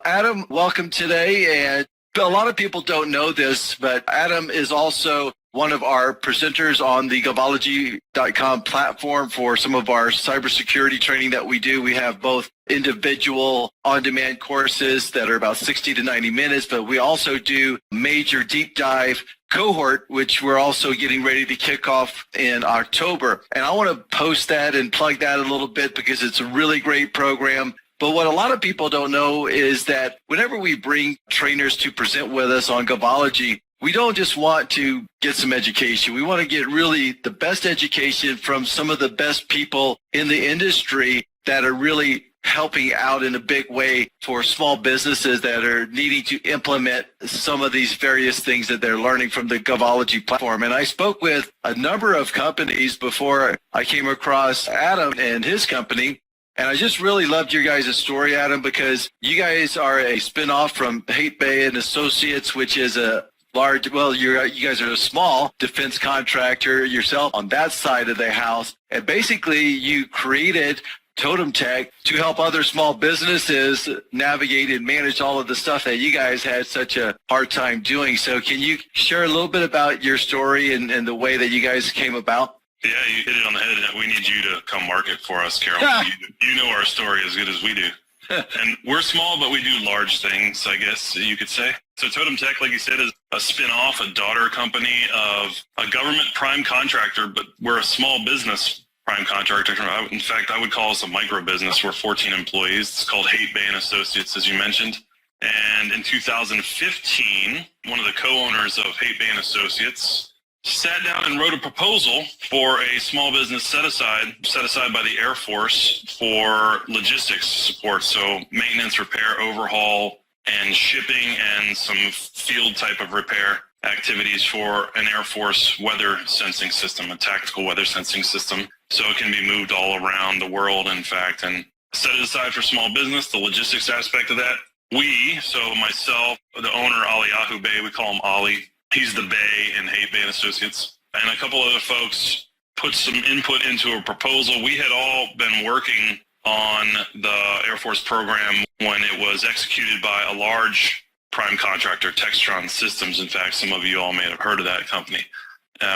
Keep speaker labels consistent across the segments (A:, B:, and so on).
A: Adam, welcome today. And a lot of people don't know this, but Adam is also one of our presenters on the Govology.com platform for some of our cybersecurity training that we do. We have both individual on-demand courses that are about 60 to 90 minutes, but we also do major deep dive cohort, which we're also getting ready to kick off in October. And I want to post that and plug that a little bit because it's a really great program. But what a lot of people don't know is that whenever we bring trainers to present with us on Govology, we don't just want to get some education. We want to get really the best education from some of the best people in the industry that are really helping out in a big way for small businesses that are needing to implement some of these various things that they're learning from the Govology platform. And I spoke with a number of companies before I came across Adam and his company. And I just really loved your guys' story, Adam, because you guys are a spinoff from Hate Bay and Associates, which is a large, well, you guys are a small defense contractor yourself on that side of the house. And basically you created Totem Tech to help other small businesses navigate and manage all of the stuff that you guys had such a hard time doing. So can you share a little bit about your story and the way that you guys came about?
B: Yeah, you hit it on the head. We need you to come market for us, Carol. You know our story as good as we do. And we're small, but we do large things, I guess you could say. So Totem Tech, like you said, is a spin-off, a daughter company of a government prime contractor, but we're a small business prime contractor. In fact, I would call us a micro business. We're 14 employees. It's called Hate Bay and Associates, as you mentioned. And in 2015, one of the co-owners of Hate Bay and Associates sat down and wrote a proposal for a small business set aside by the Air Force for logistics support. So maintenance, repair, overhaul, and shipping, and some field type of repair activities for an Air Force weather sensing system, a tactical weather sensing system. So it can be moved all around the world, in fact, and set it aside for small business, the logistics aspect of that. So myself, the owner, Aliyahu Bay, we call him Ali. He's the Bay in Hate Bay and Associates, and a couple other folks put some input into a proposal. We had all been working on the Air Force program when it was executed by a large prime contractor, Textron Systems. In fact, some of you all may have heard of that company.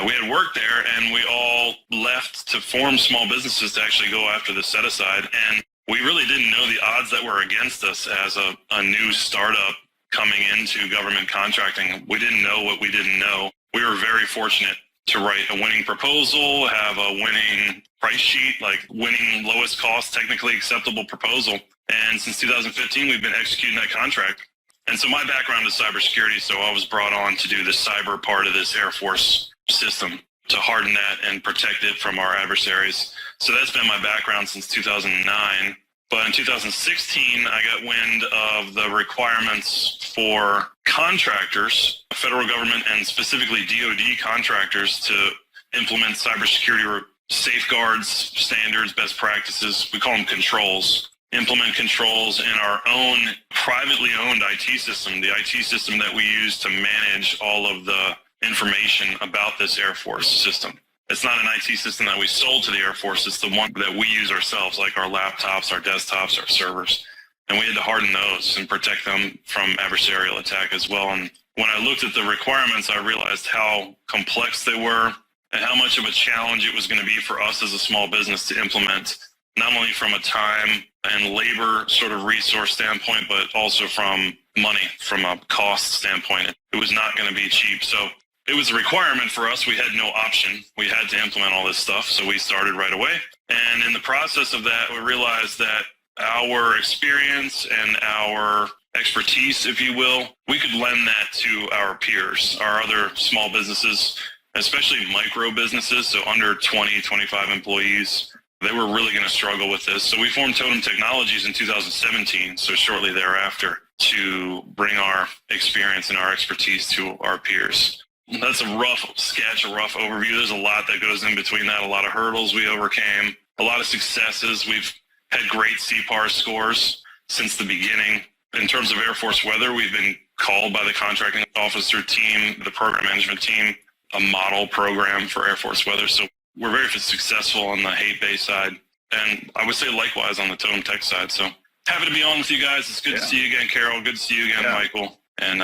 B: We had worked there, and we all left to form small businesses to actually go after the set-aside, and we really didn't know the odds that were against us as a new startup coming into government contracting. We didn't know what we didn't know. We were very fortunate to write a winning proposal, have a winning price sheet, like winning lowest cost, technically acceptable proposal. And since 2015, we've been executing that contract. And so my background is cybersecurity, so I was brought on to do the cyber part of this Air Force system to harden that and protect it from our adversaries. So that's been my background since 2009. But in 2016, I got wind of the requirements for contractors, federal government and specifically DoD contractors, to implement cybersecurity safeguards, standards, best practices. We call them controls. Implement controls in our own privately owned IT system, the IT system that we use to manage all of the information about this Air Force system. It's not an IT system that we sold to the Air Force. It's the one that we use ourselves, like our laptops, our desktops, our servers. And we had to harden those and protect them from adversarial attack as well. And when I looked at the requirements, I realized how complex they were and how much of a challenge it was going to be for us as a small business to implement, not only from a time and labor sort of resource standpoint, but also from money, from a cost standpoint. It was not going to be cheap. So it was a requirement for us. We had no option. We had to implement all this stuff, so we started right away. And in the process of that, we realized that our experience and our expertise, if you will, we could lend that to our peers, our other small businesses, especially micro businesses, so under 20, 25 employees. They were really going to struggle with this. So we formed Totem Technologies in 2017, so shortly thereafter, to bring our experience and our expertise to our peers. That's a rough sketch, a rough overview. There's a lot that goes in between that, a lot of hurdles we overcame, a lot of successes. We've had great CPAR scores since the beginning. In terms of Air Force weather, we've been called by the contracting officer team, the program management team, a model program for Air Force weather. So we're very successful on the Hate Bay side. And I would say likewise on the Totem Tech side. So Happy to be on with you guys. It's good to see you again, Carol. Good to see you again, Michael. And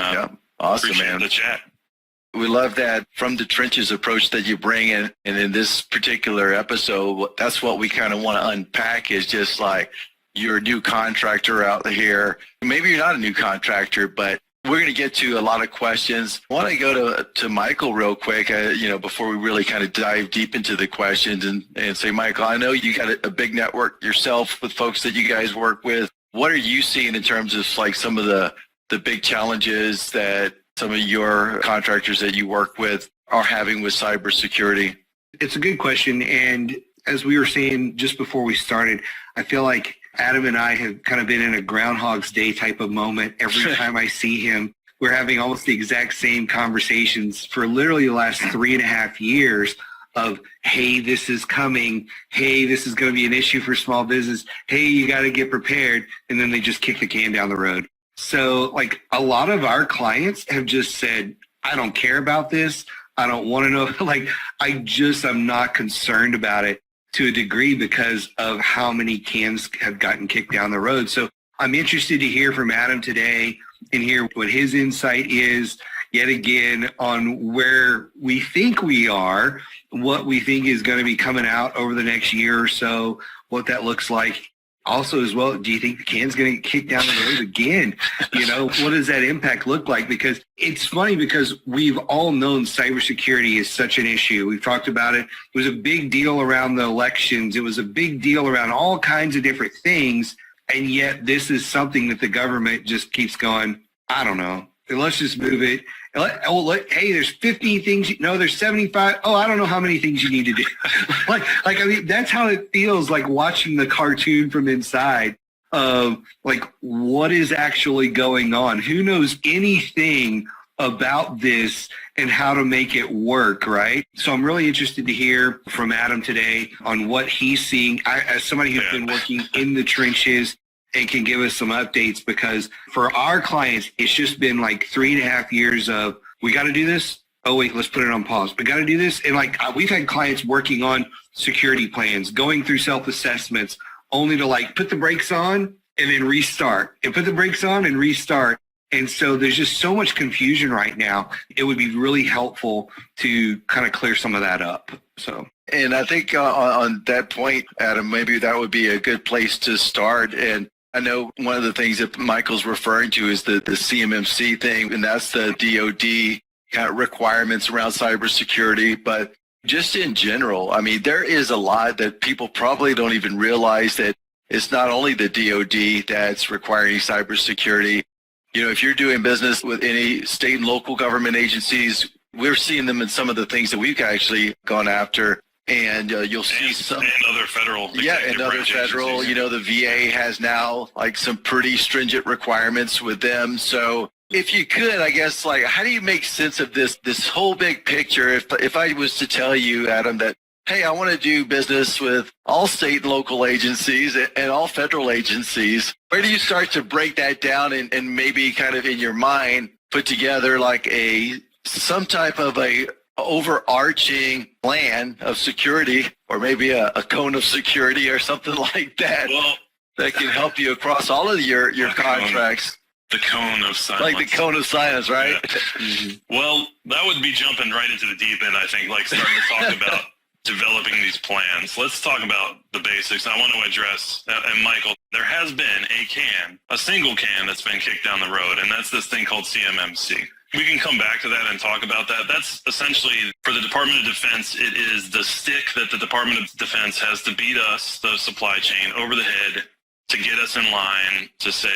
A: awesome,
B: appreciate
A: man.
B: the chat.
A: We love that from the trenches approach that you bring in. And in this particular episode, that's what we kind of want to unpack is just like you're a new contractor out here. Maybe you're not a new contractor, but we're going to get to a lot of questions. I want to go to Michael real quick, before we really kind of dive deep into the questions and say, Michael, I know you got a big network yourself with folks that you guys work with. What are you seeing in terms of like some of the big challenges that some of your contractors that you work with are having with cybersecurity?
C: It's a good question. And as we were saying just before we started, I feel like Adam and I have kind of been in a Groundhog's Day type of moment. Every time I see him, we're having almost the exact same conversations for literally the last 3.5 years of, hey, this is coming. Hey, this is going to be an issue for small business. Hey, you got to get prepared. And then they just kick the can down the road. So like a lot of our clients have just said, I don't care about this. I don't want to know. Like I'm not concerned about it to a degree because of how many cans have gotten kicked down the road. So I'm interested to hear from Adam today and hear what his insight is yet again on where we think we are, what we think is going to be coming out over the next year or so, what that looks like. Also, as well, do you think the can's going to get kicked down the road again? What does that impact look like? Because it's funny because we've all known cybersecurity is such an issue. We've talked about it. It was a big deal around the elections. It was a big deal around all kinds of different things. And yet this is something that the government just keeps going, I don't know. Let's just move it. Hey, there's 15 things. There's 75. Oh, I don't know how many things you need to do. That's how it feels like watching the cartoon from inside of like what is actually going on. Who knows anything about this and how to make it work, right? So I'm really interested to hear from Adam today on what he's seeing. As somebody who's been working in the trenches and can give us some updates, because for our clients, it's just been like 3.5 years of, we got to do this. Oh, wait, let's put it on pause. We got to do this. And we've had clients working on security plans, going through self-assessments, only to put the brakes on and then restart, and put the brakes on and restart. And so there's just so much confusion right now. It would be really helpful to kind of clear some of that up.
A: And I think on that point, Adam, maybe that would be a good place to start. And I know one of the things that Michael's referring to is the CMMC thing, and that's the DoD kind of requirements around cybersecurity. But just in general, I mean, there is a lot that people probably don't even realize that it's not only the DoD that's requiring cybersecurity. If you're doing business with any state and local government agencies, we're seeing them in some of the things that we've actually gone after. And you'll see some
B: and other federal.
A: And other federal. The VA has now some pretty stringent requirements with them. So if you could, I guess, how do you make sense of this whole big picture? If I was to tell you, Adam, that, hey, I want to do business with all state and local agencies and all federal agencies, where do you start to break that down and maybe kind of in your mind put together some type of a overarching plan of security, or maybe a cone of security or something like that, that can help you across all of your contracts?
B: The cone of silence.
A: Like the cone of silence, right?
B: Yeah. Well, that would be jumping right into the deep end, I think, starting to talk about developing these plans. Let's talk about the basics. I want to address, and Michael, there has been a single can that's been kicked down the road, and that's this thing called CMMC. We can come back to that and talk about that. That's essentially, for the Department of Defense, it is the stick that the Department of Defense has to beat us, the supply chain, over the head to get us in line to say,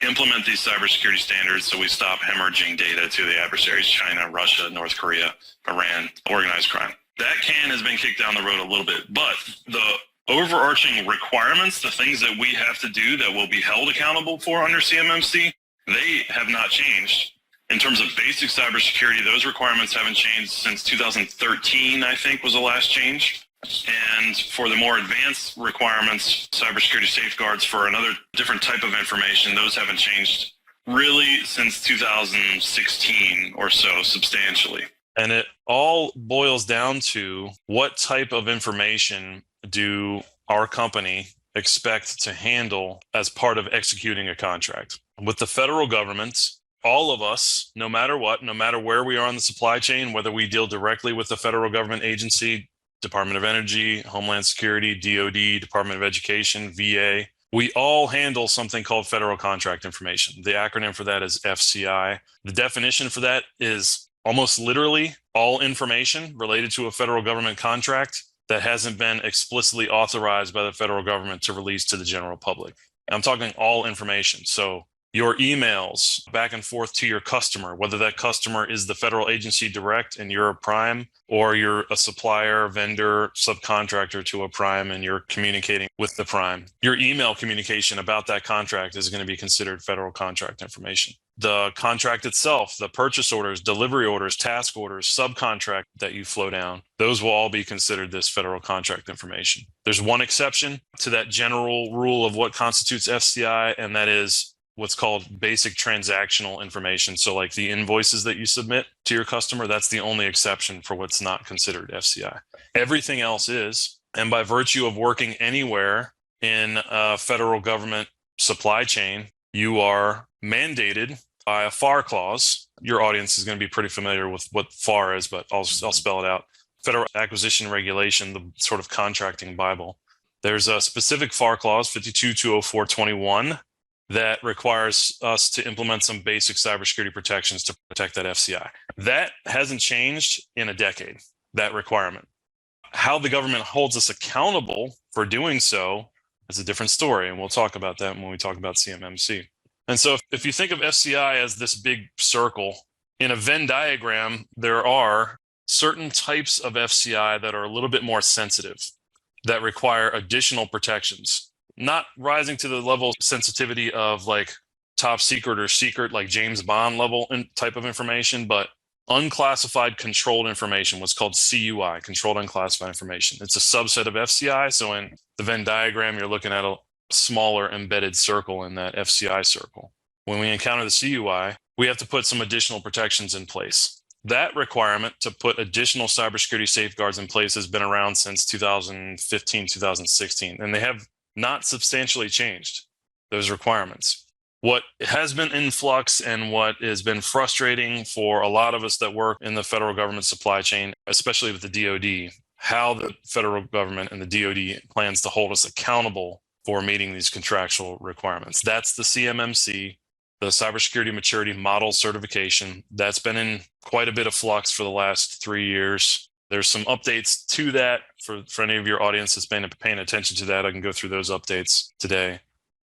B: implement these cybersecurity standards so we stop hemorrhaging data to the adversaries, China, Russia, North Korea, Iran, organized crime. That can has been kicked down the road a little bit, but the overarching requirements, the things that we have to do that will be held accountable for under CMMC, they have not changed. In terms of basic cybersecurity, those requirements haven't changed since 2013, I think, was the last change. And for the more advanced requirements, cybersecurity safeguards for another different type of information, those haven't changed really since 2016 or so, substantially.
D: And it all boils down to what type of information do our company expect to handle as part of executing a contract. With the federal government, all of us, no matter what, no matter where we are on the supply chain, whether we deal directly with the federal government agency, Department of Energy, Homeland Security, DoD, Department of Education, VA, we all handle something called federal contract information. The acronym for that is FCI. The definition for that is almost literally all information related to a federal government contract that hasn't been explicitly authorized by the federal government to release to the general public. I'm talking all information. So your emails back and forth to your customer, whether that customer is the federal agency direct and you're a prime, or you're a supplier, vendor, subcontractor to a prime and you're communicating with the prime. Your email communication about that contract is going to be considered federal contract information. The contract itself, the purchase orders, delivery orders, task orders, subcontract that you flow down, those will all be considered this federal contract information. There's one exception to that general rule of what constitutes FCI, and that is what's called basic transactional information. So like the invoices that you submit to your customer, that's the only exception for what's not considered FCI. Everything else is, and by virtue of working anywhere in a federal government supply chain, you are mandated by a FAR clause. Your audience is going to be pretty familiar with what FAR is, but I'll spell it out. Federal Acquisition Regulation, the sort of contracting Bible. There's a specific FAR clause, 52-204-21, that requires us to implement some basic cybersecurity protections to protect that FCI. That hasn't changed in a decade, that requirement. How the government holds us accountable for doing so is a different story, and we'll talk about that when we talk about CMMC. And so if you think of FCI as this big circle, in a Venn diagram, there are certain types of FCI that are a little bit more sensitive, that require additional protections. Not rising to the level of sensitivity of like top secret or secret, like James Bond level type of information, but unclassified controlled information, what's called CUI, controlled unclassified information. It's a subset of FCI. So in the Venn diagram, you're looking at a smaller embedded circle in that FCI circle. When we encounter the CUI, we have to put some additional protections in place. That requirement to put additional cybersecurity safeguards in place has been around since 2015, 2016, and they have not substantially changed those requirements. What has been in flux and what has been frustrating for a lot of us that work in the federal government supply chain, especially with the DoD, how the federal government and the DoD plans to hold us accountable for meeting these contractual requirements. That's the CMMC, the Cybersecurity Maturity Model Certification. That's been in quite a bit of flux for the last 3 years. There's some updates to that for any of your audience that's been paying attention to that. I can go through those updates today.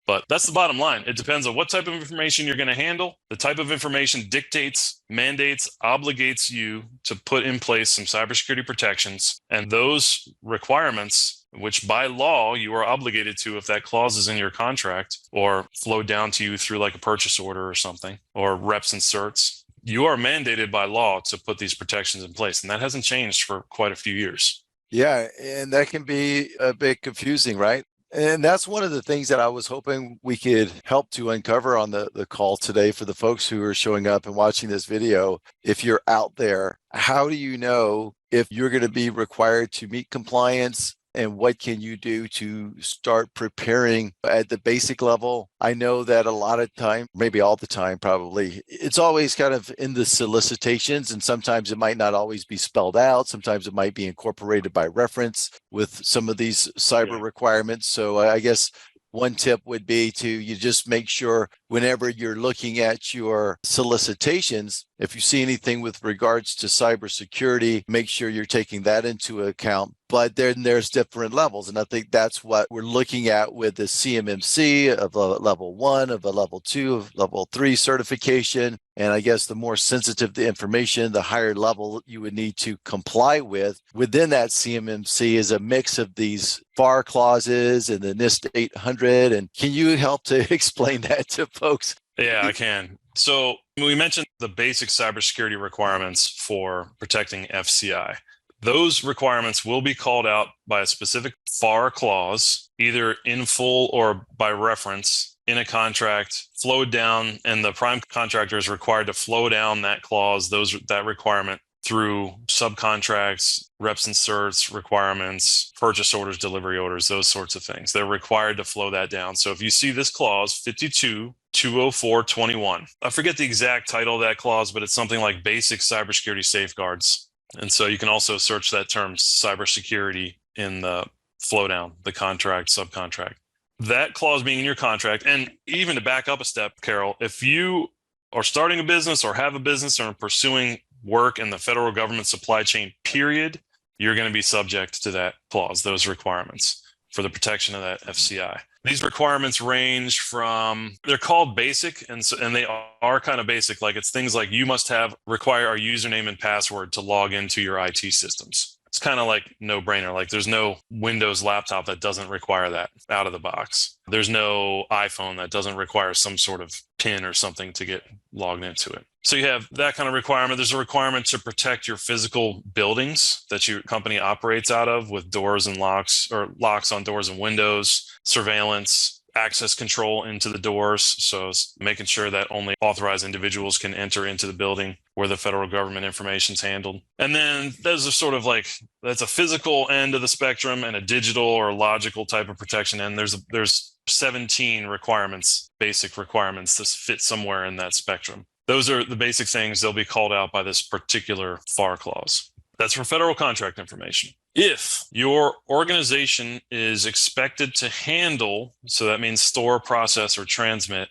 D: But that's the bottom line. It depends on what type of information you're going to handle. The type of information dictates, mandates, obligates you to put in place some cybersecurity protections. And those requirements, which by law you are obligated to if that clause is in your contract or flowed down to you through like a purchase order or something, or reps and certs, you are mandated by law to put these protections in place. And that hasn't changed for quite a few years.
E: Yeah, and that can be a bit confusing, right? And that's one of the things that I was hoping we could help to uncover on the call today for the folks who are showing up and watching this video. If you're out there, how do you know if you're going to be required to meet compliance? And what can you do to start preparing at the basic level? I know that a lot of time, maybe all the time probably, it's always kind of in the solicitations, and sometimes it might not always be spelled out. Sometimes it might be incorporated by reference with some of these cyber requirements. So I guess one tip would be to you just make sure whenever you're looking at your solicitations, if you see anything with regards to cybersecurity, make sure you're taking that into account. But then there's different levels. And I think that's what we're looking at with the CMMC of a level 1, of a level 2, of level 3 certification. And I guess the more sensitive the information, the higher level you would need to comply with. Within that CMMC is a mix of these FAR clauses and the NIST 800. And can you help to explain that to folks?
D: Yeah, I can. So we mentioned the basic cybersecurity requirements for protecting FCI. Those requirements will be called out by a specific FAR clause, either in full or by reference in a contract, flowed down, and the prime contractor is required to flow down that clause, that requirement through subcontracts, reps and certs, requirements, purchase orders, delivery orders, those sorts of things. They're required to flow that down. So if you see this clause, 52-204-21, I forget the exact title of that clause, but it's something like basic cybersecurity safeguards. And so you can also search that term cybersecurity in the flow down, the contract, subcontract. That clause being in your contract, and even to back up a step, Carol, if you are starting a business or have a business or pursuing work in the federal government supply chain, period, you're going to be subject to that clause, those requirements for the protection of that FCI. These requirements range from, they're called basic, and they are kind of basic. Like it's things like you must require our username and password to log into your IT systems. It's kind of like no brainer. Like there's no Windows laptop that doesn't require that out of the box. There's no iPhone that doesn't require some sort of PIN or something to get logged into it. So you have that kind of requirement. There's a requirement to protect your physical buildings that your company operates out of with doors and locks, or locks on doors and windows, surveillance, access control into the doors. So making sure that only authorized individuals can enter into the building where the federal government information is handled. And then there's a sort of like, that's a physical end of the spectrum and a digital or logical type of protection. And there's 17 requirements, basic requirements that fit somewhere in that spectrum. Those are the basic things. They'll be called out by this particular FAR clause. That's for federal contract information. If your organization is expected to handle, so that means store, process, or transmit,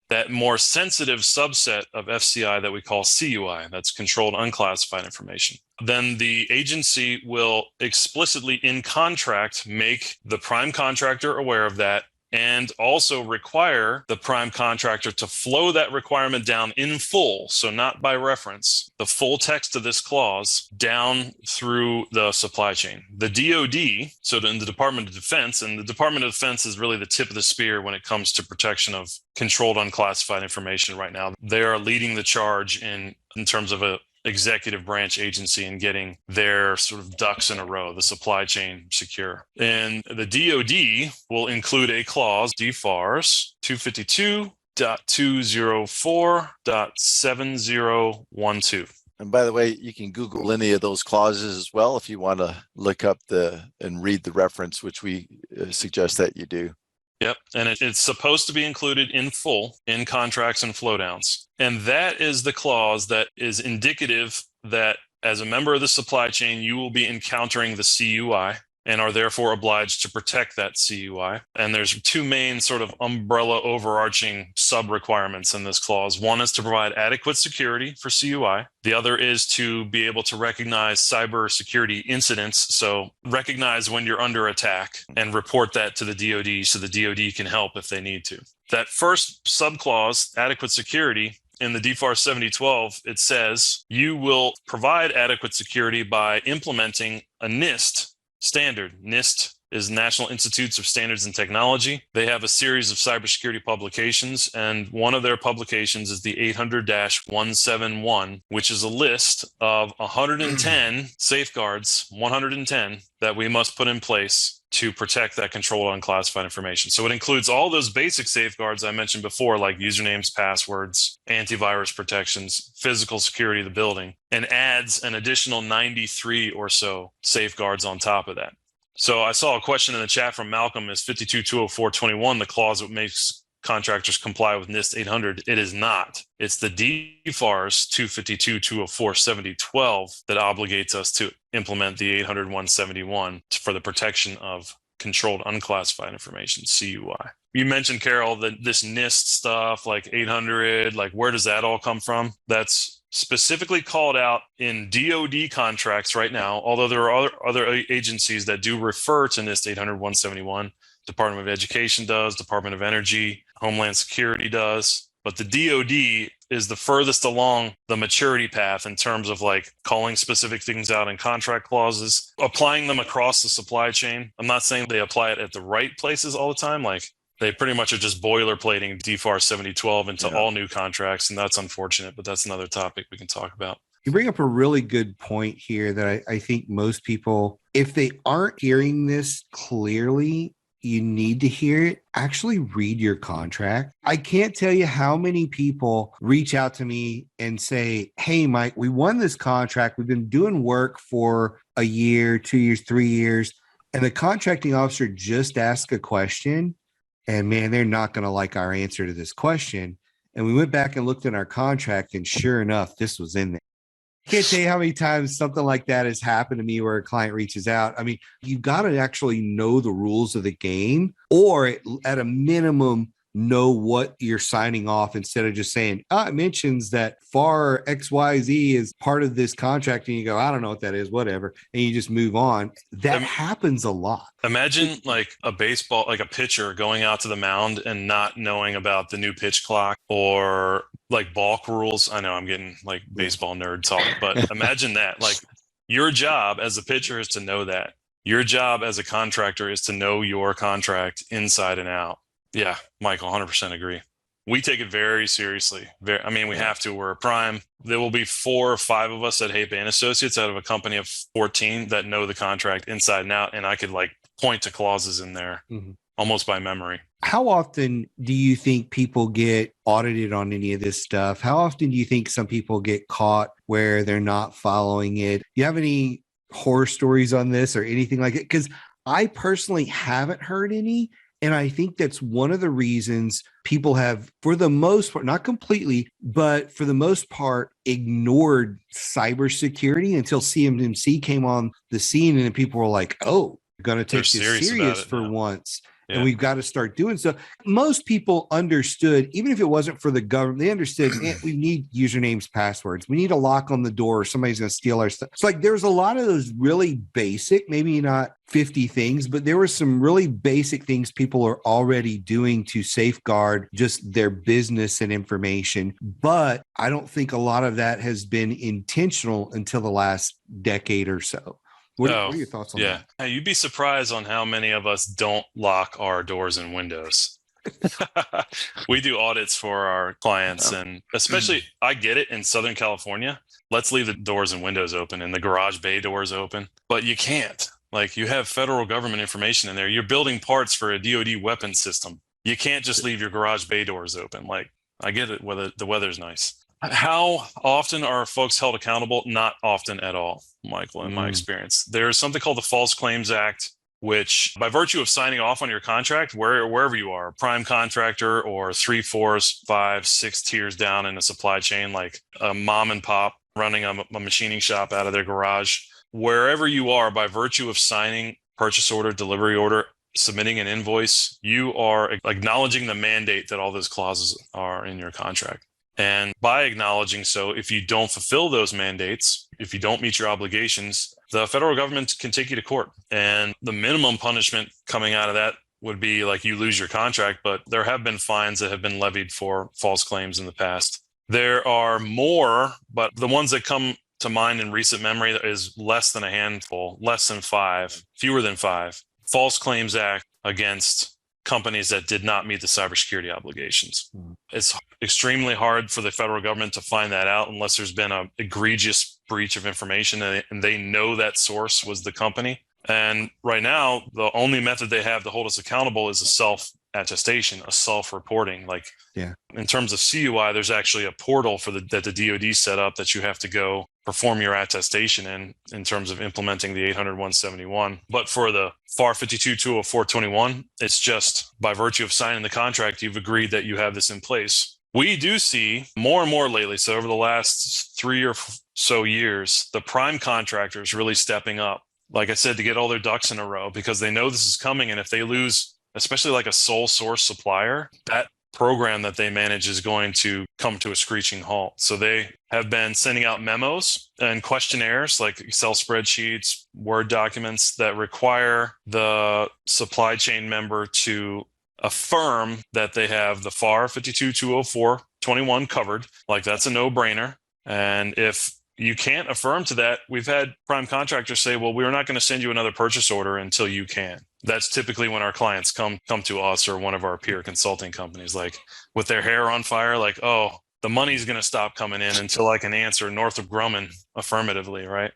D: that more sensitive subset of FCI that we call CUI, that's controlled unclassified information, then the agency will explicitly in contract make the prime contractor aware of that, and also require the prime contractor to flow that requirement down in full, so not by reference, the full text of this clause down through the supply chain. The DoD, so in the Department of Defense, and the Department of Defense is really the tip of the spear when it comes to protection of controlled unclassified information right now. They are leading the charge in terms of a executive branch agency and getting their sort of ducks in a row, the supply chain secure. And the DoD will include a clause, DFARS 252.204.7012.
E: And by the way, you can Google any of those clauses as well if you want to look up and read the reference, which we suggest that you do.
D: Yep. And it's supposed to be included in full in contracts and flowdowns. And that is the clause that is indicative that as a member of the supply chain, you will be encountering the CUI and are therefore obliged to protect that CUI. And there's two main sort of umbrella overarching sub requirements in this clause. One is to provide adequate security for CUI. The other is to be able to recognize cybersecurity incidents. So recognize when you're under attack and report that to the DoD so the DoD can help if they need to. That first subclause, adequate security, in the DFAR 7012, it says you will provide adequate security by implementing a NIST standard. NIST is National Institutes of Standards and Technology. They have a series of cybersecurity publications, and one of their publications is the 800-171, which is a list of 110 safeguards, 110 that we must put in place to protect that controlled unclassified information. So it includes all those basic safeguards I mentioned before, like usernames, passwords, antivirus protections, physical security of the building, and adds an additional 93 or so safeguards on top of that. So I saw a question in the chat from Malcolm, is 52-204-21 the clause that makes contractors comply with NIST 800? It is not. It's the DFARS 252-204-7012 that obligates us to implement the 800-171 for the protection of controlled unclassified information, CUI. You mentioned, Carol, that this NIST stuff, like 800, like where does that all come from? That's specifically called out in DoD contracts right now, although there are other agencies that do refer to NIST 800-171. Department of Education does, Department of Energy, Homeland Security does, but the DoD is the furthest along the maturity path in terms of like calling specific things out in contract clauses, applying them across the supply chain. I'm not saying they apply it at the right places all the time. Like they pretty much are just boilerplating DFAR 7012 into all new contracts, and that's unfortunate, but that's another topic we can talk about.
F: You bring up a really good point here that I think most people, if they aren't hearing this clearly, you need to hear it, actually read your contract. I can't tell you how many people reach out to me and say, hey, Mike, we won this contract. We've been doing work for a year, 2 years, 3 years. And the contracting officer just asked a question. And man, they're not going to like our answer to this question. And we went back and looked at our contract, and sure enough, this was in there. I can't tell you how many times something like that has happened to me where a client reaches out. I mean, you've got to actually know the rules of the game, or at a minimum, know what you're signing off instead of just saying, it mentions that FAR XYZ is part of this contract. And you go, I don't know what that is, whatever. And you just move on. That happens a lot.
D: Imagine like a baseball, like a pitcher going out to the mound and not knowing about the new pitch clock or like balk rules. I know I'm getting like baseball nerd talk, but imagine that. Like your job as a pitcher is to know that. Your job as a contractor is to know your contract inside and out. Yeah, Michael, 100% agree. We take it very seriously. We have to. We're a prime. There will be 4 or 5 of us at Hape and Associates out of a company of 14 that know the contract inside and out. And I could like point to clauses in there almost by memory.
F: How often do you think people get audited on any of this stuff? How often do you think some people get caught where they're not following it? Do you have any horror stories on this or anything like it? Because I personally haven't heard any. And I think that's one of the reasons people have, for the most part, not completely, but for the most part, ignored cybersecurity until CMMC came on the scene. And people were like, oh, we're going to take this serious for once. Yeah. And we've got to start doing so. Most people understood, even if it wasn't for the government, they understood we need usernames, passwords. We need a lock on the door or somebody's going to steal our stuff. It's like there's a lot of those really basic, maybe not 50 things, but there were some really basic things people are already doing to safeguard just their business and information. But I don't think a lot of that has been intentional until the last decade or so. What are your thoughts on that?
D: Yeah, you'd be surprised on how many of us don't lock our doors and windows. We do audits for our clients, and especially, I get it in Southern California. Let's leave the doors and windows open and the garage bay doors open, but you can't. Like, you have federal government information in there. You're building parts for a DoD weapon system. You can't just leave your garage bay doors open. Like, I get it, whether the weather's nice. How often are folks held accountable? Not often at all, Michael, in my experience. There's something called the False Claims Act, which by virtue of signing off on your contract, wherever you are, prime contractor or 3, 4, 5, 6 tiers down in a supply chain, like a mom and pop running a machining shop out of their garage, wherever you are, by virtue of signing purchase order, delivery order, submitting an invoice, you are acknowledging the mandate that all those clauses are in your contract. And by acknowledging so, if you don't fulfill those mandates, if you don't meet your obligations, the federal government can take you to court. And the minimum punishment coming out of that would be like you lose your contract, but there have been fines that have been levied for false claims in the past. There are more, but the ones that come to mind in recent memory is less than a handful, less than 5, fewer than 5. False Claims Act against companies that did not meet the cybersecurity obligations. It's extremely hard for the federal government to find that out unless there's been an egregious breach of information and they know that source was the company. And right now, the only method they have to hold us accountable is a self-attestation, a self-reporting. Like, in terms of CUI, there's actually a portal that the DoD set up that you have to go perform your attestation in terms of implementing the 800-171. But for the FAR 52-204-21, it's just by virtue of signing the contract, you've agreed that you have this in place. We do see more and more lately, so over the last 3 or so years, the prime contractors really stepping up, like I said, to get all their ducks in a row because they know this is coming. And if they lose, especially like a sole source supplier, that program that they manage is going to come to a screeching halt. So they have been sending out memos and questionnaires like Excel spreadsheets, Word documents that require the supply chain member to affirm that they have the FAR 52-204-21 covered. Like, that's a no-brainer. And if you can't affirm to that, we've had prime contractors say, well, we're not going to send you another purchase order until you can. That's typically when our clients come to us or one of our peer consulting companies, like with their hair on fire, like, oh, the money's going to stop coming in until I can answer Northrop Grumman affirmatively, right?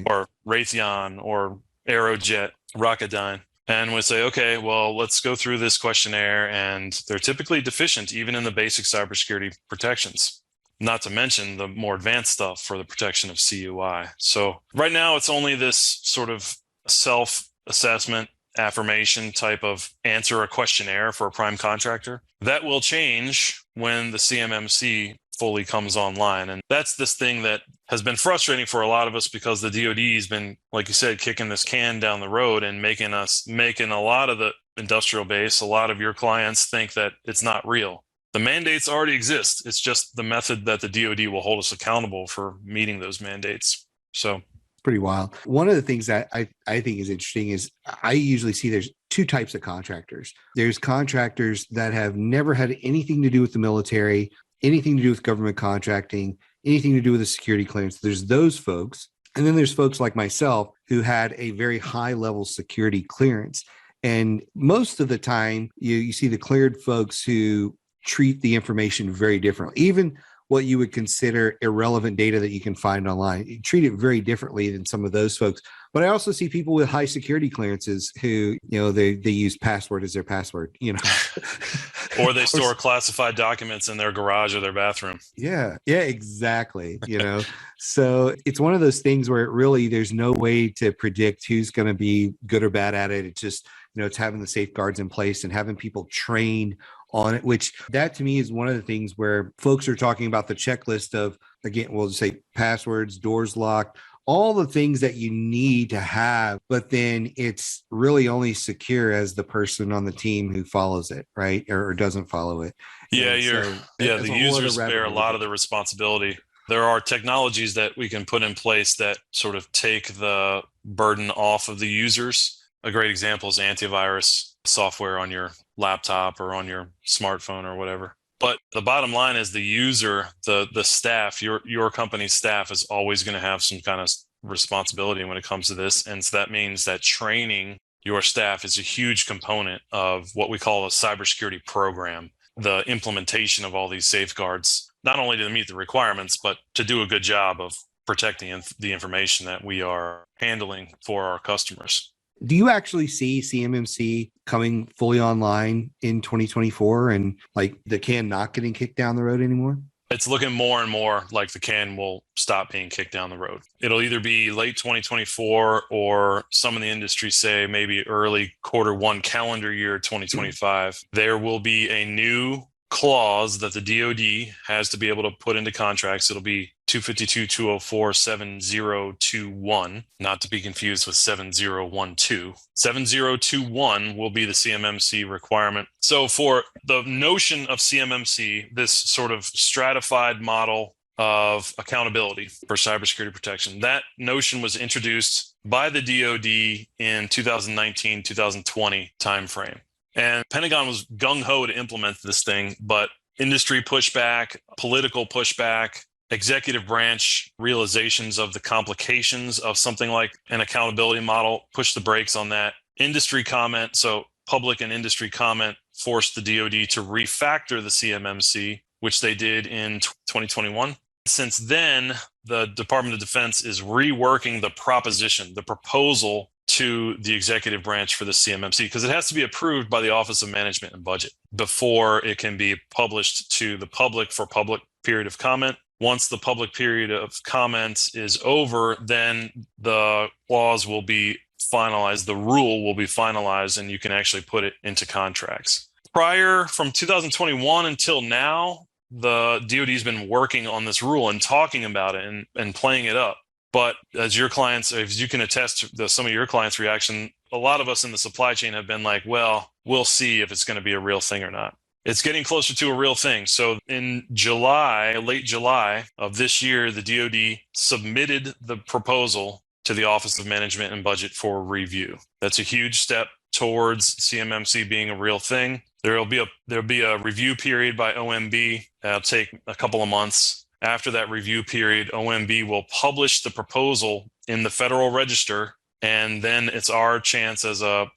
D: Or Raytheon or Aerojet, Rocketdyne. And we say, okay, well, let's go through this questionnaire. And they're typically deficient, even in the basic cybersecurity protections, not to mention the more advanced stuff for the protection of CUI. So right now, it's only this sort of self-assessment affirmation type of answer a questionnaire for a prime contractor. That will change when the CMMC fully comes online. And that's this thing that has been frustrating for a lot of us because the DoD has been, like you said, kicking this can down the road and making a lot of the industrial base, a lot of your clients think that it's not real. The mandates already exist. It's just the method that the DoD will hold us accountable for meeting those mandates. So
F: pretty wild. One of the things that I think is interesting is I usually see there's two types of contractors. There's contractors that have never had anything to do with the military, anything to do with government contracting, anything to do with the security clearance. There's those folks. And then there's folks like myself who had a very high level security clearance. And most of the time you see the cleared folks who treat the information very differently. Even what you would consider irrelevant data that you can find online, you treat it very differently than some of those folks. But I also see people with high security clearances who, they use password as their password,
D: or they store classified documents in their garage or their bathroom.
F: Yeah, exactly. So it's one of those things where there's no way to predict who's going to be good or bad at it. It's just, it's having the safeguards in place and having people train on it, which that to me is one of the things where folks are talking about the checklist of, again, we'll just say passwords, doors locked, all the things that you need to have, but then it's really only secure as the person on the team who follows it, right? Or doesn't follow it.
D: Yeah, the users bear a lot of the responsibility. There are technologies that we can put in place that sort of take the burden off of the users. A great example is antivirus software on your laptop or on your smartphone or whatever. But the bottom line is the user, the staff, your company's staff is always going to have some kind of responsibility when it comes to this. And so that means that training your staff is a huge component of what we call a cybersecurity program, the implementation of all these safeguards, not only to meet the requirements, but to do a good job of protecting the information that we are handling for our customers.
F: Do you actually see CMMC coming fully online in 2024 and like the can not getting kicked down the road anymore?
D: It's looking more and more like the can will stop being kicked down the road. It'll either be late 2024 or some in the industry say maybe early Q1 calendar year 2025. There will be a new clause that the DoD has to be able to put into contracts. It'll be 252-204-7021, not to be confused with 7012. 7021 will be the CMMC requirement. So for the notion of CMMC, this sort of stratified model of accountability for cybersecurity protection, that notion was introduced by the DoD in 2019-2020 timeframe. And Pentagon was gung-ho to implement this thing, but industry pushback, political pushback, executive branch realizations of the complications of something like an accountability model pushed the brakes on that. Industry comment, so public and industry comment, forced the DoD to refactor the CMMC, which they did in 2021. Since then, the Department of Defense is reworking the proposal to the executive branch for the CMMC, because it has to be approved by the Office of Management and Budget before it can be published to the public for public period of comment. Once the public period of comment is over, then the clause will be finalized, the rule will be finalized, and you can actually put it into contracts. From 2021 until now, the DoD has been working on this rule and talking about it and playing it up. But as you can attest to some of your clients' reaction, a lot of us in the supply chain have been like, well, we'll see if it's going to be a real thing or not. It's getting closer to a real thing. So in late July of this year, the DoD submitted the proposal to the Office of Management and Budget for review. That's a huge step towards CMMC being a real thing. There'll be a review period by OMB. That'll take a couple of months. After that review period, OMB will publish the proposal in the Federal Register, and then it's our chance as a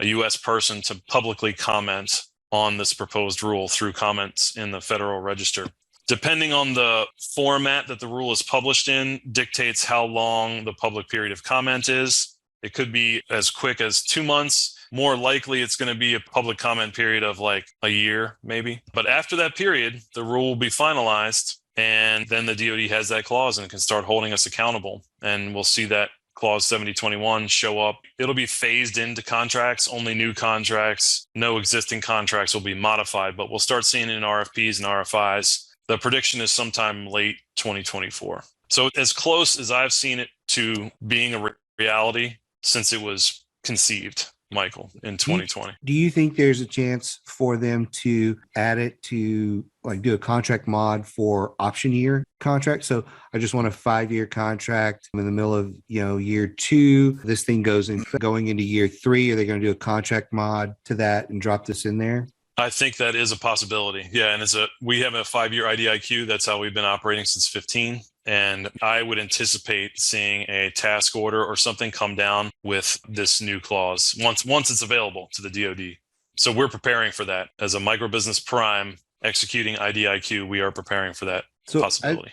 D: U.S. person to publicly comment on this proposed rule through comments in the Federal Register. Depending on the format that the rule is published in, dictates how long the public period of comment is. It could be as quick as 2 months. More likely, it's going to be a public comment period of like a year, maybe. But after that period, the rule will be finalized, and then the DoD has that clause and can start holding us accountable. And we'll see that Clause 7021 show up. It'll be phased into contracts, only new contracts, no existing contracts will be modified, but we'll start seeing it in RFPs and RFIs. The prediction is sometime late 2024. So as close as I've seen it to being a reality since it was conceived, Michael, in 2020.
F: Do you think there's a chance for them to add it to like do a contract mod for option year contract? So I just want a 5-year contract. I'm in the middle of, year 2. This thing going into year 3. Are they going to do a contract mod to that and drop this in there?
D: I think that is a possibility. Yeah. And we have a 5-year IDIQ. That's how we've been operating since 15. And I would anticipate seeing a task order or something come down with this new clause once it's available to the DoD. So we're preparing for that. As a microbusiness prime executing IDIQ, we are preparing for that possibility.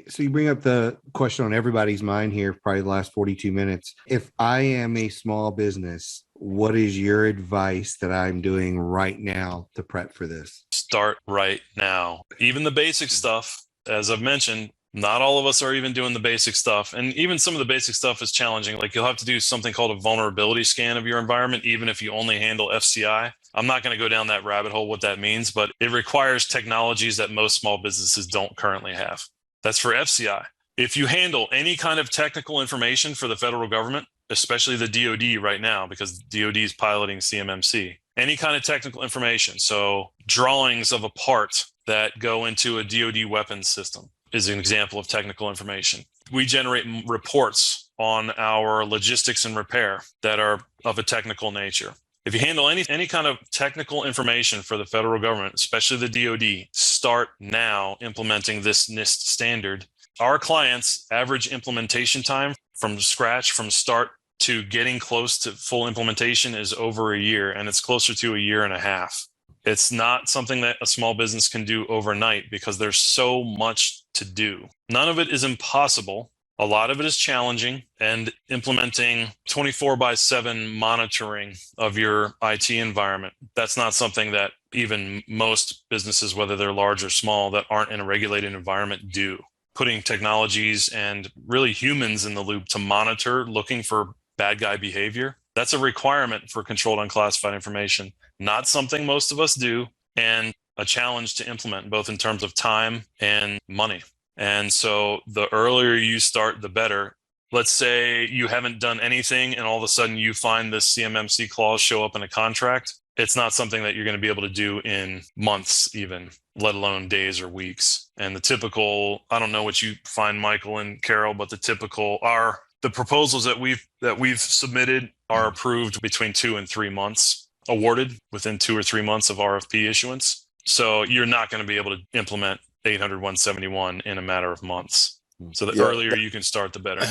F: So you bring up the question on everybody's mind here, probably the last 42 minutes. If I am a small business, what is your advice that I'm doing right now to prep for this?
D: Start right now. Even the basic stuff, as I've mentioned, not all of us are even doing the basic stuff. And even some of the basic stuff is challenging. Like you'll have to do something called a vulnerability scan of your environment, even if you only handle FCI. I'm not going to go down that rabbit hole, what that means, but it requires technologies that most small businesses don't currently have. That's for FCI. If you handle any kind of technical information for the federal government, especially the DoD right now, because DoD is piloting CMMC, any kind of technical information, so drawings of a part that go into a DoD weapons system, is an example of technical information. We generate reports on our logistics and repair that are of a technical nature. If you handle any kind of technical information for the federal government, especially the DoD, start now implementing this NIST standard. Our clients' average implementation time from scratch, from start to getting close to full implementation is over a year, and it's closer to a year and a half. It's not something that a small business can do overnight because there's so much to do. None of it is impossible. A lot of it is challenging, and implementing 24/7 monitoring of your IT environment. That's not something that even most businesses, whether they're large or small, that aren't in a regulated environment do. Putting technologies and really humans in the loop to monitor, looking for bad guy behavior, that's a requirement for controlled unclassified information. Not something most of us do, and a challenge to implement, both in terms of time and money. And so the earlier you start, the better. Let's say you haven't done anything and all of a sudden you find this CMMC clause show up in a contract. It's not something that you're going to be able to do in months even, let alone days or weeks. And the typical, I don't know what you find, Michael and Carol, but the proposals that we've submitted are approved between 2 and 3 months, awarded within 2 or 3 months of RFP issuance. So you're not going to be able to implement 800-171 in a matter of months. So the earlier you can start, the better.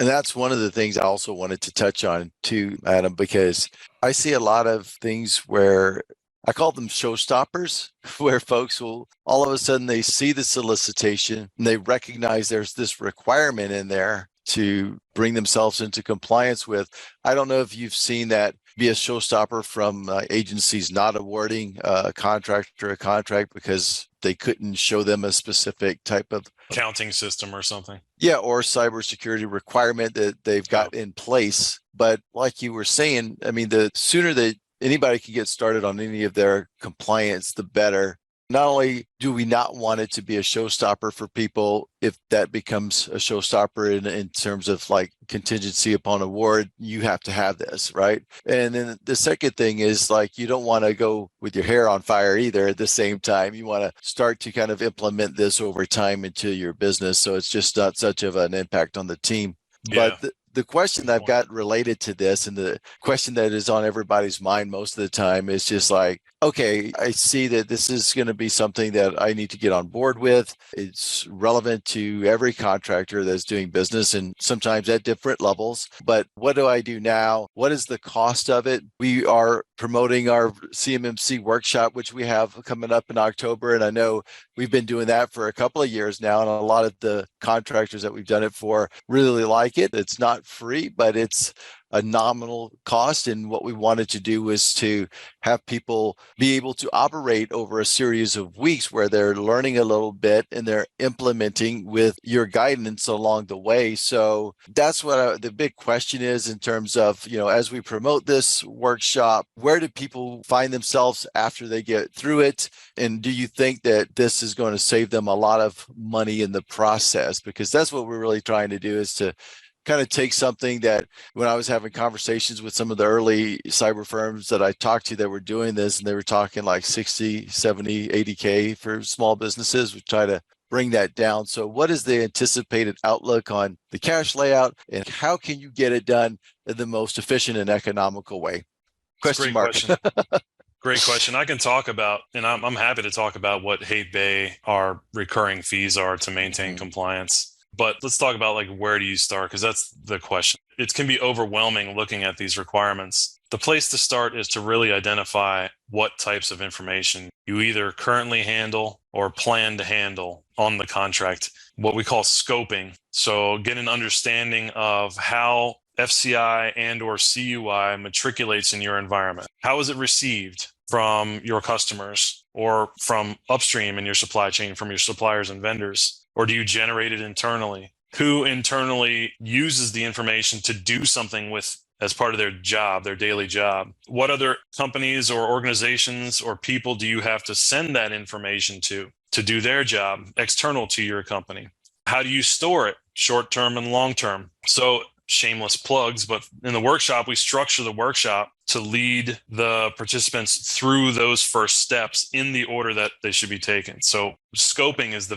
E: And that's one of the things I also wanted to touch on too, Adam, because I see a lot of things where I call them showstoppers, where folks will all of a sudden they see the solicitation and they recognize there's this requirement in there to bring themselves into compliance with. I don't know if you've seen that be a showstopper from agencies not awarding a contractor a contract because they couldn't show them a specific type of
D: accounting system or something.
E: Yeah, or cybersecurity requirement that they've got in place. But like you were saying, I mean, the sooner that anybody can get started on any of their compliance, the better. Not only do we not want it to be a showstopper for people, if that becomes a showstopper in terms of like contingency upon award, you have to have this, right? And then the second thing is like, you don't want to go with your hair on fire either at the same time. You want to start to kind of implement this over time into your business. So it's just not such of an impact on the team.
D: Yeah.
E: But the question that I've got related to this, and the question that is on everybody's mind most of the time, is just like, okay, I see that this is going to be something that I need to get on board with. It's relevant to every contractor that's doing business, and sometimes at different levels. But what do I do now? What is the cost of it? We are promoting our CMMC workshop, which we have coming up in October. And I know we've been doing that for a couple of years now. And a lot of the contractors that we've done it for really like it. It's not free, but it's a nominal cost. And what we wanted to do was to have people be able to operate over a series of weeks where they're learning a little bit and they're implementing with your guidance along the way. So that's what the big question is in terms of, as we promote this workshop, where do people find themselves after they get through it? And do you think that this is going to save them a lot of money in the process? Because that's what we're really trying to do, is to kind of take something that, when I was having conversations with some of the early cyber firms that I talked to that were doing this, and they were talking like 60, 70, 80K for small businesses, we try to bring that down. So what is the anticipated outlook on the cash layout, and how can you get it done in the most efficient and economical way? Question mark.
D: Great question. I can talk about, and I'm happy to talk about what Hate Bay, our recurring fees are to maintain compliance. But let's talk about where do you start? Because that's the question. It can be overwhelming looking at these requirements. The place to start is to really identify what types of information you either currently handle or plan to handle on the contract, what we call scoping. So get an understanding of how FCI and or CUI matriculates in your environment. How is it received from your customers or from upstream in your supply chain, from your suppliers and vendors? Or do you generate it internally? Who internally uses the information to do something with as part of their job, their daily job? What other companies or organizations or people do you have to send that information to do their job external to your company? How do you store it, short-term and long-term? So shameless plugs, but in the workshop, we structure the workshop to lead the participants through those first steps in the order that they should be taken. So scoping is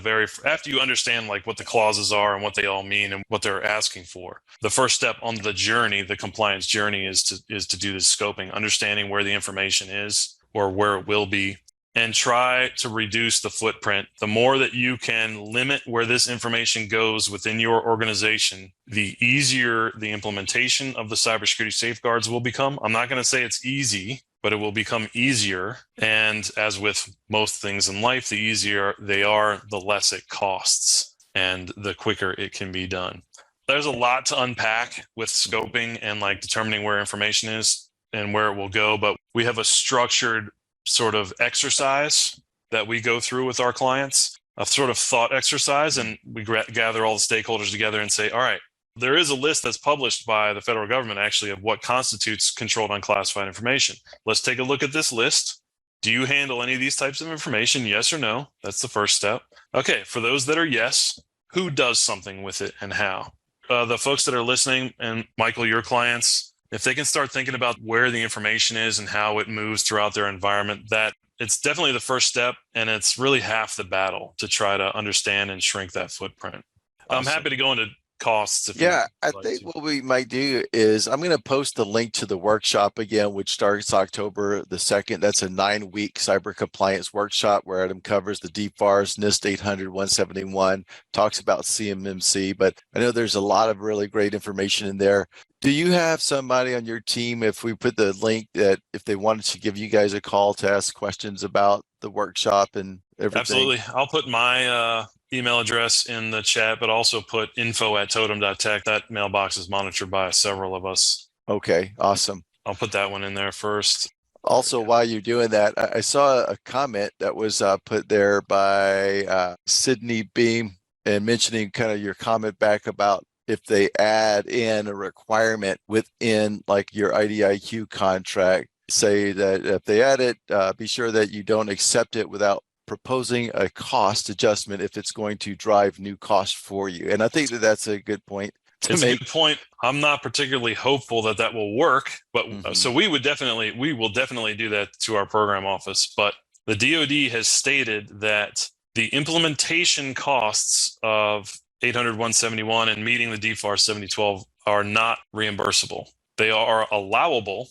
D: after you understand what the clauses are and what they all mean and what they're asking for. The first step on the journey, the compliance journey, is to do this scoping, understanding where the information is or where it will be, and try to reduce the footprint. The more that you can limit where this information goes within your organization, the easier the implementation of the cybersecurity safeguards will become. I'm not going to say it's easy, but it will become easier. And as with most things in life, the easier they are, the less it costs and the quicker it can be done. There's a lot to unpack with scoping and determining where information is and where it will go, but we have a structured sort of exercise that we go through with our clients, a sort of thought exercise, and we gather all the stakeholders together and say, all right, there is a list that's published by the federal government actually of what constitutes controlled unclassified information. Let's take a look at this list. Do you handle any of these types of information? Yes or no? That's the first step. Okay, for those that are yes, who does something with it and how? The folks that are listening, and Michael, your clients, if they can start thinking about where the information is and how it moves throughout their environment, that it's definitely the first step, and it's really half the battle to try to understand and shrink that footprint. Awesome. I'm happy to go into costs.
E: I think what we might do is I'm going to post the link to the workshop again, which starts October the 2nd. That's a 9-week cyber compliance workshop where Adam covers the DFARS, NIST 800, 171, talks about CMMC, but I know there's a lot of really great information in there. Do you have somebody on your team, if we put the link, that if they wanted to give you guys a call to ask questions about the workshop and everything?
D: Absolutely. I'll put my email address in the chat, but also put info@totem.tech. That mailbox is monitored by several of us.
E: Okay, awesome.
D: I'll put that one in there first.
E: Also, while you're doing that, I saw a comment that was put there by Sydney Beam, and mentioning kind of your comment back about if they add in a requirement within your IDIQ contract, say that if they add it, be sure that you don't accept it without proposing a cost adjustment if it's going to drive new cost for you. And I think that that's a good point to
D: it's
E: make.
D: A good point. I'm not particularly hopeful that will work, but so we will definitely do that to our program office. But the DoD has stated that the implementation costs of 800-171 and meeting the DFAR 7012 are not reimbursable. They are allowable.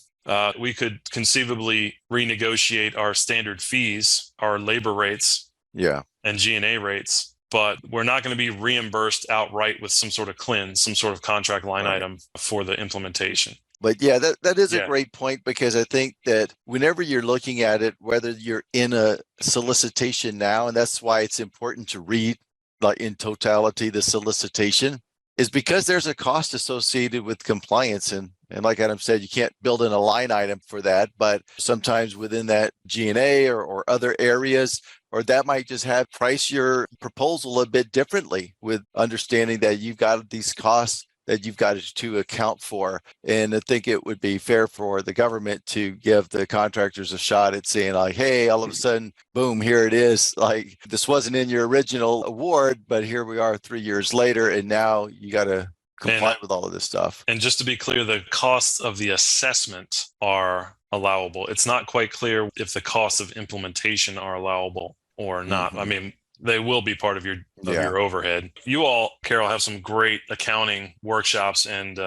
D: We could conceivably renegotiate our standard fees, our labor rates, and G&A rates, but we're not going to be reimbursed outright with some sort of CLIN, some sort of contract line item for the implementation.
E: But yeah, that is a great point, because I think that whenever you're looking at it, whether you're in a solicitation now, and that's why it's important to read in totality the solicitation, is because there's a cost associated with compliance. And And like Adam said, you can't build in a line item for that, but sometimes within that G&A or other areas, or that might just have price your proposal a bit differently with understanding that you've got these costs that you've got to account for. And I think it would be fair for the government to give the contractors a shot at saying like, hey, all of a sudden, boom, here it is. Like this wasn't in your original award, but here we are 3 years later, and now you got to comply with all of this stuff.
D: And just to be clear, the costs of the assessment are allowable. It's not quite clear if the costs of implementation are allowable or not. I mean, they will be part of your overhead. You all, Carol, have some great accounting workshops and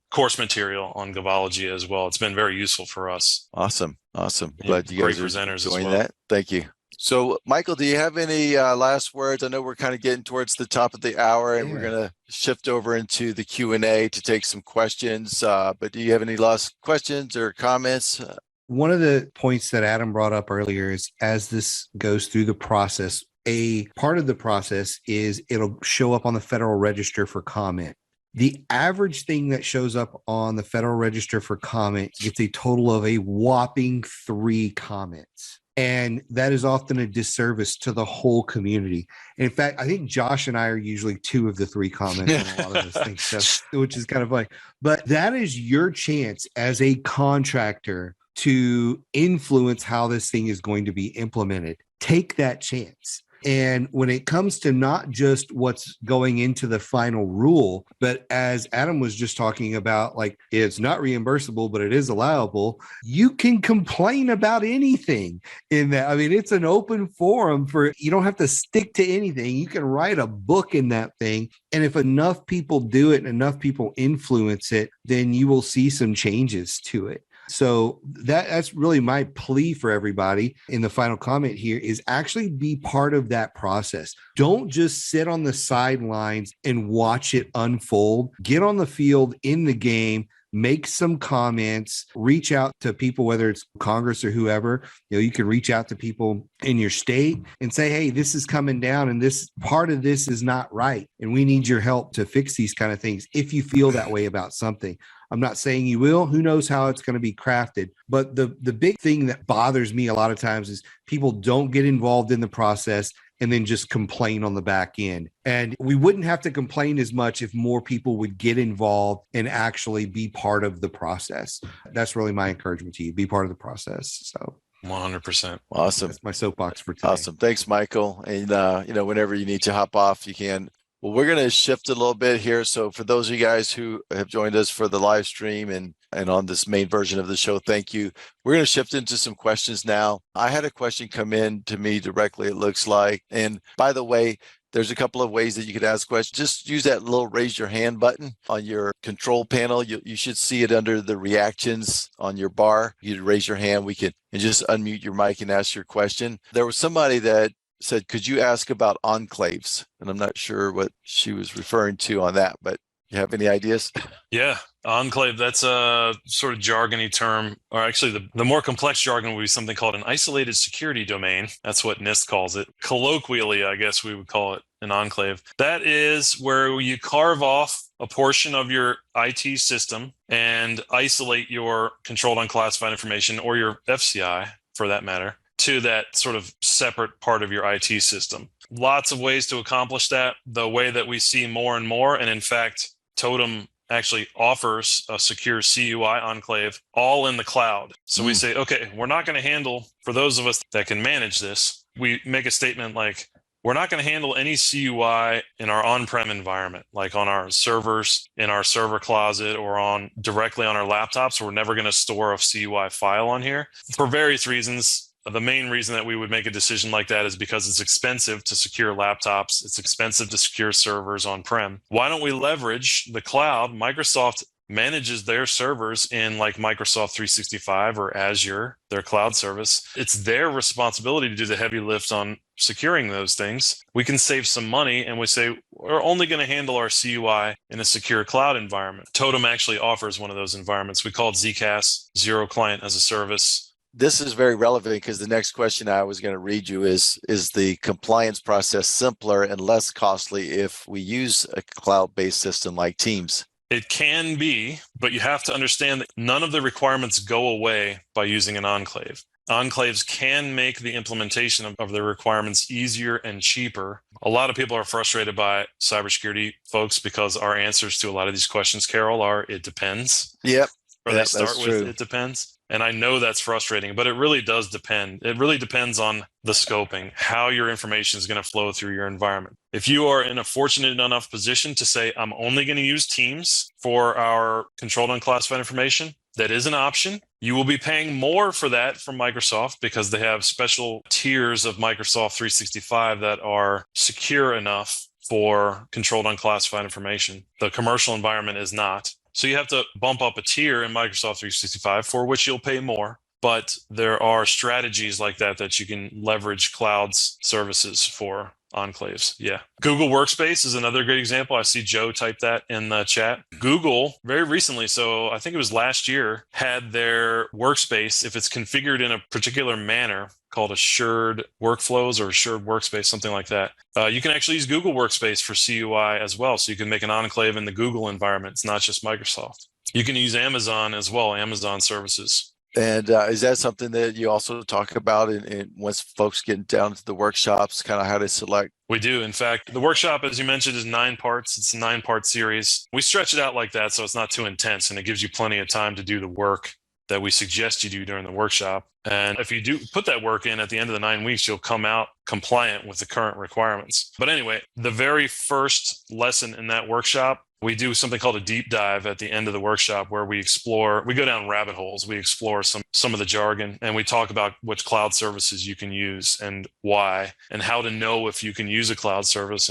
D: course material on Gavology as well. It's been very useful for us.
E: Awesome.
D: Yeah,
E: Glad you guys are
D: presenters
E: enjoying
D: as well.
E: that. Thank you. So, Michael, do you have any last words? I know we're kind of getting towards the top of the hour, and we're going to shift over into the Q&A to take some questions. But do you have any last questions or comments?
F: One of the points that Adam brought up earlier is as this goes through the process, a part of the process is it'll show up on the Federal Register for comment. The average thing that shows up on the Federal Register for comment gets a total of a whopping 3 comments. And that is often a disservice to the whole community. And in fact, I think Josh and I are usually 2 of the 3 comments on a lot of those things, so, which is kind of funny. But that is your chance as a contractor to influence how this thing is going to be implemented. Take that chance. And when it comes to not just what's going into the final rule, but as Adam was just talking about, like it's not reimbursable, but it is allowable, you can complain about anything in that. I mean, it's an open forum for, you don't have to stick to anything. You can write a book in that thing. And if enough people do it and enough people influence it, then you will see some changes to it. So that's really my plea for everybody in the final comment here is actually be part of that process. Don't just sit on the sidelines and watch it unfold. Get on the field in the game, make some comments, reach out to people, whether it's Congress or whoever. You can reach out to people in your state and say, hey, this is coming down and this part of this is not right. And we need your help to fix these kind of things if you feel that way about something. I'm not saying you will. Who knows how it's going to be crafted? But the big thing that bothers me a lot of times is people don't get involved in the process and then just complain on the back end. And we wouldn't have to complain as much if more people would get involved and actually be part of the process. That's really my encouragement to you. Be part of the process. So
D: 100%.
E: Awesome.
F: That's my soapbox for today.
E: Awesome. Thanks, Michael. And, whenever you need to hop off, you can. Well, we're going to shift a little bit here. So for those of you guys who have joined us for the live stream and on this main version of the show, thank you. We're going to shift into some questions now. I had a question come in to me directly, it looks like. And by the way, there's a couple of ways that you could ask questions. Just use that little raise your hand button on your control panel. You should see it under the reactions on your bar. You raise your hand, and just unmute your mic and ask your question. There was somebody that said, could you ask about enclaves? And I'm not sure what she was referring to on that, but you have any ideas?
D: Yeah, enclave, that's a sort of jargony term, or actually the more complex jargon would be something called an isolated security domain. That's what NIST calls it. Colloquially, I guess we would call it an enclave. That is where you carve off a portion of your IT system and isolate your controlled unclassified information, or your FCI for that matter, to that sort of separate part of your IT system. Lots of ways to accomplish that. The way that we see more and more, and in fact, Totem actually offers a secure CUI enclave all in the cloud. So we say, okay, we're not going to handle, for those of us that can manage this, we make a statement like, we're not going to handle any CUI in our on-prem environment, like on our servers, in our server closet, or directly on our laptops. We're never going to store a CUI file on here for various reasons. The main reason that we would make a decision like that is because it's expensive to secure laptops. It's expensive to secure servers on-prem. Why don't we leverage the cloud? Microsoft manages their servers in like Microsoft 365 or Azure, their cloud service. It's their responsibility to do the heavy lift on securing those things. We can save some money, and we say we're only going to handle our CUI in a secure cloud environment. Totem actually offers one of those environments. We call it ZCAS, Zero Client as a Service.
E: This is very relevant because the next question I was going to read you is the compliance process simpler and less costly if we use a cloud-based system like Teams?
D: It can be, but you have to understand that none of the requirements go away by using an enclave. Enclaves can make the implementation of the requirements easier and cheaper. A lot of people are frustrated by cybersecurity folks because our answers to a lot of these questions, Carol, are it depends.
E: Yep.
D: Or
E: Yep,
D: they start
E: that's
D: with
E: true.
D: it depends. And I know that's frustrating, but it really does depend. It really depends on the scoping, how your information is going to flow through your environment. If you are in a fortunate enough position to say, I'm only going to use Teams for our controlled unclassified information, that is an option. You will be paying more for that from Microsoft because they have special tiers of Microsoft 365 that are secure enough for controlled unclassified information. The commercial environment is not. So you have to bump up a tier in Microsoft 365 for which you'll pay more. But there are strategies like that you can leverage cloud's services for enclaves. Yeah. Google Workspace is another great example. I see Joe type that in the chat. Google very recently, so I think it was last year, had their workspace, if it's configured in a particular manner, called assured workflows or assured workspace, something like that. You can actually use Google Workspace for CUI as well. So you can make an enclave in the Google environment. It's not just Microsoft. You can use Amazon as well, Amazon services.
E: And is that something that you also talk about in once folks get down to the workshops, kind of how to select?
D: We do. In fact, the workshop, as you mentioned, is 9 parts. It's a 9-part series. We stretch it out like that so it's not too intense and it gives you plenty of time to do the work that we suggest you do during the workshop. And if you do put that work in at the end of the 9 weeks, you'll come out compliant with the current requirements. But anyway, the very first lesson in that workshop, we do something called a deep dive at the end of the workshop where we go down rabbit holes. We explore some of the jargon and we talk about which cloud services you can use and why, and how to know if you can use a cloud service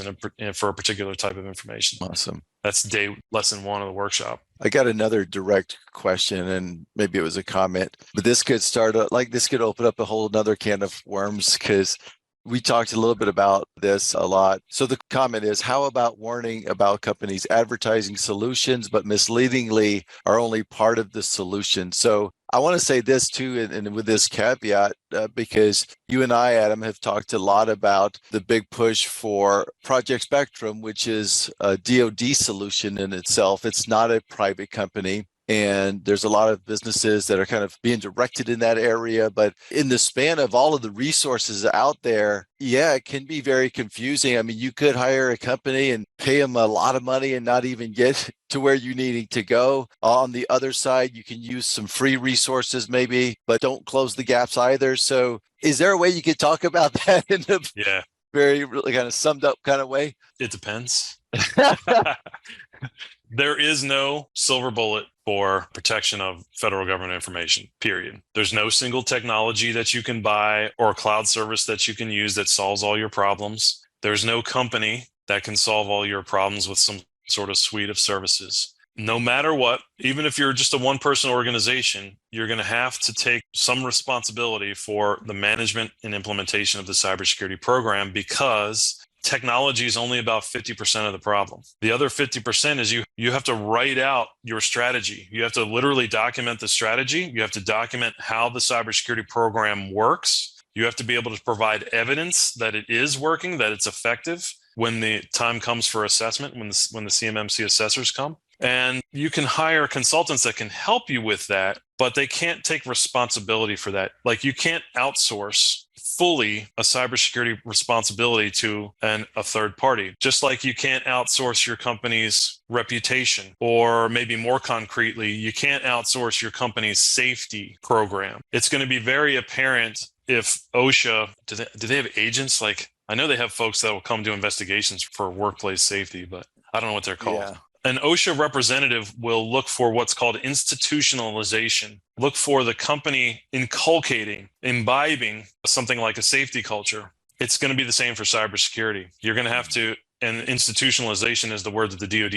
D: for a particular type of information.
E: Awesome.
D: That's lesson 1 of the workshop.
E: I got another direct question, and maybe it was a comment, but this could open up a whole another can of worms because we talked a little bit about this a lot. So the comment is, how about warning about companies advertising solutions, but misleadingly are only part of the solution? So I want to say this too, and with this caveat, because you and I, Adam, have talked a lot about the big push for Project Spectrum, which is a DoD solution in itself. It's not a private company. And there's a lot of businesses that are kind of being directed in that area. But in the span of all of the resources out there, yeah, it can be very confusing. I mean, you could hire a company and pay them a lot of money and not even get to where you needing to go. On the other side, you can use some free resources maybe, but don't close the gaps either. So is there a way you could talk about that in a very really kind of summed up kind of way?
D: It depends. There is no silver bullet for protection of federal government information, period. There's no single technology that you can buy or cloud service that you can use that solves all your problems. There's no company that can solve all your problems with some sort of suite of services. No matter what, even if you're just a one-person organization, you're going to have to take some responsibility for the management and implementation of the cybersecurity program because technology is only about 50% of the problem. The other 50% is you have to write out your strategy. You have to literally document the strategy. You have to document how the cybersecurity program works. You have to be able to provide evidence that it is working, that it's effective when the time comes for assessment, when the CMMC assessors come. And you can hire consultants that can help you with that, but they can't take responsibility for that. Like you can't outsource fully a cybersecurity responsibility to a third party, just like you can't outsource your company's reputation, or maybe more concretely, you can't outsource your company's safety program. It's going to be very apparent if OSHA, do they have agents? Like, I know they have folks that will come do investigations for workplace safety, but I don't know what they're called.
E: Yeah.
D: An OSHA representative will look for what's called institutionalization, look for the company inculcating, imbibing something like a safety culture. It's going to be the same for cybersecurity. You're going to have to, and institutionalization is the word that the DoD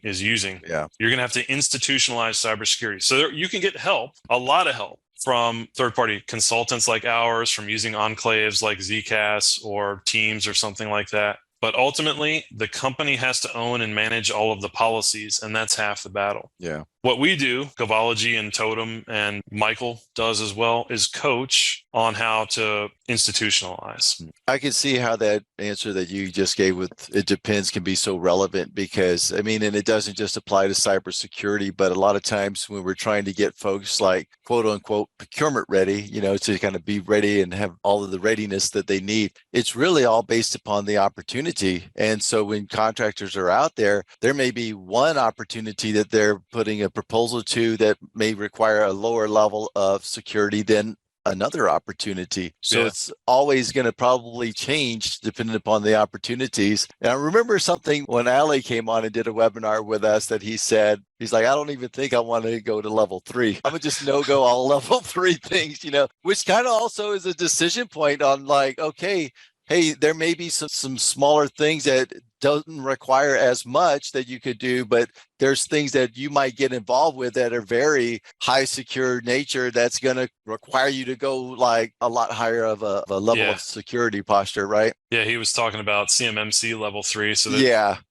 D: is using.
E: Yeah.
D: You're going to have to institutionalize cybersecurity. So you can get help, a lot of help, from third-party consultants like ours, from using enclaves like Zcash or Teams or something like that. But ultimately, the company has to own and manage all of the policies, and that's half the battle.
E: Yeah.
D: What we do, Gavology and Totem and Michael does as well, is coach on how to institutionalize.
E: I can see how that answer that you just gave with it depends can be so relevant because, I mean, and it doesn't just apply to cybersecurity, but a lot of times when we're trying to get folks like quote unquote procurement ready, to kind of be ready and have all of the readiness that they need, it's really all based upon the opportunity. And so when contractors are out there, there may be one opportunity that they're putting a proposal to that may require a lower level of security than another opportunity. So it's always going to probably change depending upon the opportunities. And I remember something when Ali came on and did a webinar with us that he said, he's like, I don't even think I want to go to level 3. I'm going to just no-go all level 3 things, which kind of also is a decision point on like, okay, hey, there may be some smaller things that doesn't require as much that you could do, but there's things that you might get involved with that are very high secure nature that's going to require you to go like a lot higher of a level of security posture, right?
D: Yeah, he was talking about CMMC level 3. So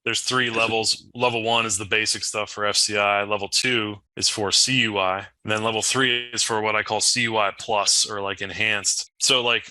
D: there's 3 levels. Level 1 is the basic stuff for FCI. Level 2 is for CUI. And then level 3 is for what I call CUI plus or like enhanced. So like,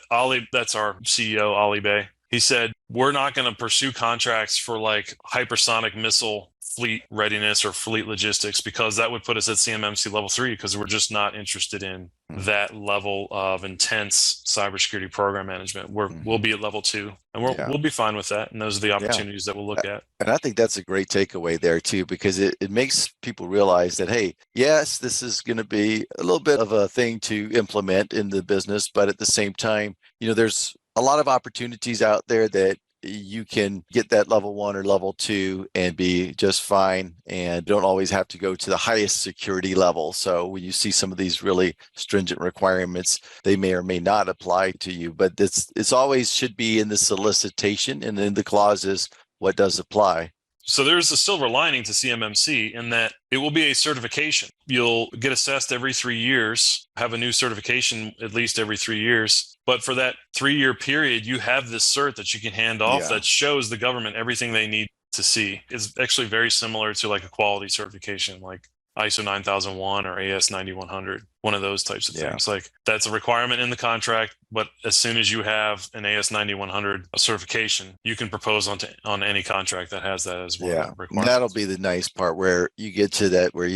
D: Ali, that's our CEO, Ali Bey. He said, we're not going to pursue contracts for like hypersonic missile fleet readiness or fleet logistics because that would put us at CMMC level 3 because we're just not interested in that level of intense cybersecurity program management. We'll be at level 2 and we'll be fine with that. And those are the opportunities that we'll look at.
E: And I think that's a great takeaway there too, because it makes people realize that, hey, yes, this is going to be a little bit of a thing to implement in the business, but at the same time, there's a lot of opportunities out there that you can get that level 1 or level 2 and be just fine and don't always have to go to the highest security level. So when you see some of these really stringent requirements, they may or may not apply to you, but it's always should be in the solicitation and in the clauses what does apply.
D: So there's a silver lining to CMMC in that it will be a certification. You'll get assessed every 3 years, have a new certification at least every 3 years. But for that 3-year period, you have this cert that you can hand off that shows the government everything they need to see. It's actually very similar to like a quality certification, like ISO 9001 or AS 9100, one of those types of things. Like that's a requirement in the contract, but as soon as you have an AS 9100 certification, you can propose on any contract that has that as well.
E: Yeah, that'll be the nice part where you get to that where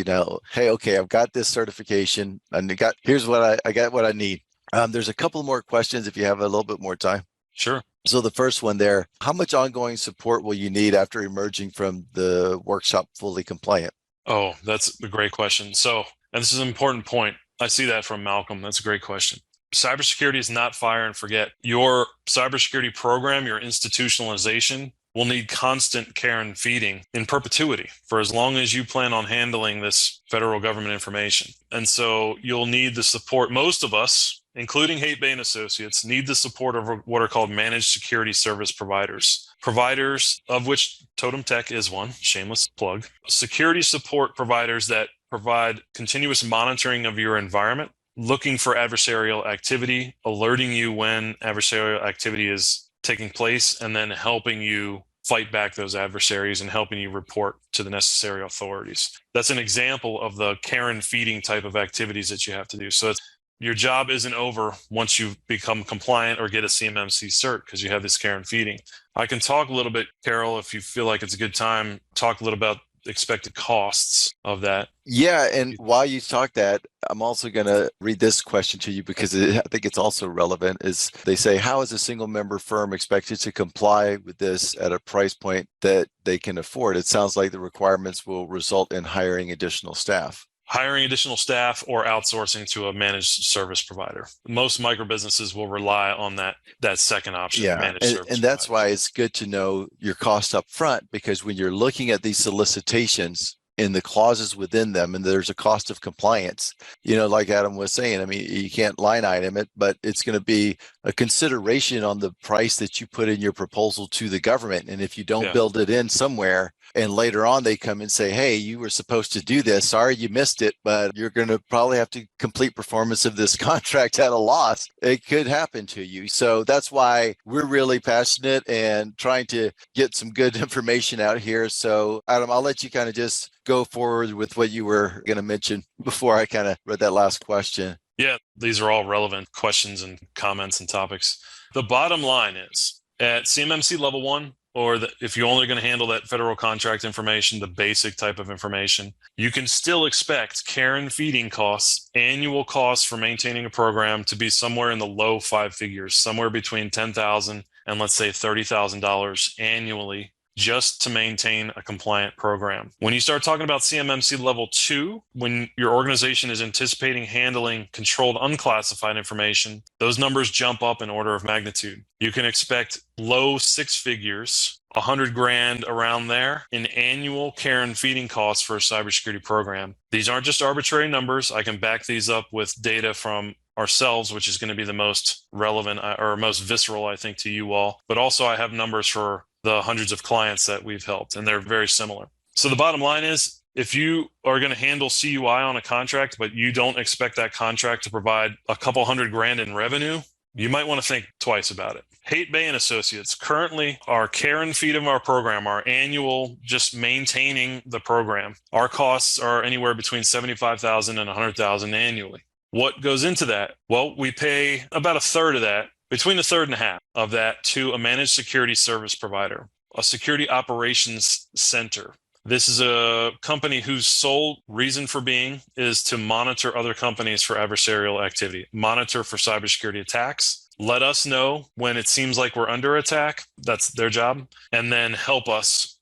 E: hey, okay, I've got this certification and here's what I got what I need. There's a couple more questions if you have a little bit more time.
D: Sure.
E: So the first one there, how much ongoing support will you need after emerging from the workshop fully compliant?
D: Oh, that's a great question. So, and this is an important point. I see that from Malcolm. That's a great question. Cybersecurity is not fire and forget. Your cybersecurity program, your institutionalization will need constant care and feeding in perpetuity for as long as you plan on handling this federal government information. And so you'll need the support. Most of us, including Hate Bay and Associates, need the support of what are called managed security service providers. Providers of which Totem Tech is one, shameless plug. Security support providers that provide continuous monitoring of your environment, looking for adversarial activity, alerting you when adversarial activity is taking place, and then helping you fight back those adversaries and helping you report to the necessary authorities. That's an example of the care and feeding type of activities that you have to do. So your job isn't over once you become compliant or get a CMMC cert because you have this care and feeding. I can talk a little bit, Carol, if you feel like it's a good time, talk a little about expected costs of that.
E: Yeah, and while you talk that, I'm also going to read this question to you because I think it's also relevant. Is they say, how is a single member firm expected to comply with this at a price point that they can afford? It sounds like the requirements will result in hiring additional staff.
D: Hiring additional staff or outsourcing to a managed service provider. Most micro businesses will rely on that second option. Managed service
E: and that's why it's good to know your cost up front, because when you're looking at these solicitations in the clauses within them, and there's a cost of compliance, like Adam was saying, I mean, you can't line item it, but it's going to be a consideration on the price that you put in your proposal to the government. And if you don't build it in somewhere, And later on, they come and say, hey, you were supposed to do this. Sorry, you missed it, but you're going to probably have to complete performance of this contract at a loss. It could happen to you. So that's why we're really passionate and trying to get some good information out here. So Adam, I'll let you kind of just go forward with what you were going to mention before I kind of read that last question.
D: Yeah, these are all relevant questions and comments and topics. The bottom line is at CMMC level 1, or if you're only going to handle that federal contract information, the basic type of information, you can still expect care and feeding costs, annual costs for maintaining a program to be somewhere in the low 5 figures, somewhere between $10,000 and let's say $30,000 annually, just to maintain a compliant program. When you start talking about CMMC level 2, when your organization is anticipating handling controlled unclassified information, those numbers jump up in order of magnitude. You can expect low 6 figures, $100,000 around there in annual care and feeding costs for a cybersecurity program. These aren't just arbitrary numbers. I can back these up with data from ourselves, which is going to be the most relevant or most visceral, I think, to you all. But also I have numbers for the hundreds of clients that we've helped, and they're very similar. So the bottom line is, if you are going to handle CUI on a contract, but you don't expect that contract to provide a couple $100,000 in revenue, you might want to think twice about it. Haight Bay and Associates, currently our care and feed of our program, our annual just maintaining the program, our costs are anywhere between $75,000 and $100,000 annually. What goes into that? Well, we pay about a third of that, between a third and a half of that, to a managed security service provider, a security operations center. This is a company whose sole reason for being is to monitor other companies for adversarial activity, monitor for cybersecurity attacks, let us know when it seems like we're under attack. That's their job. And then help us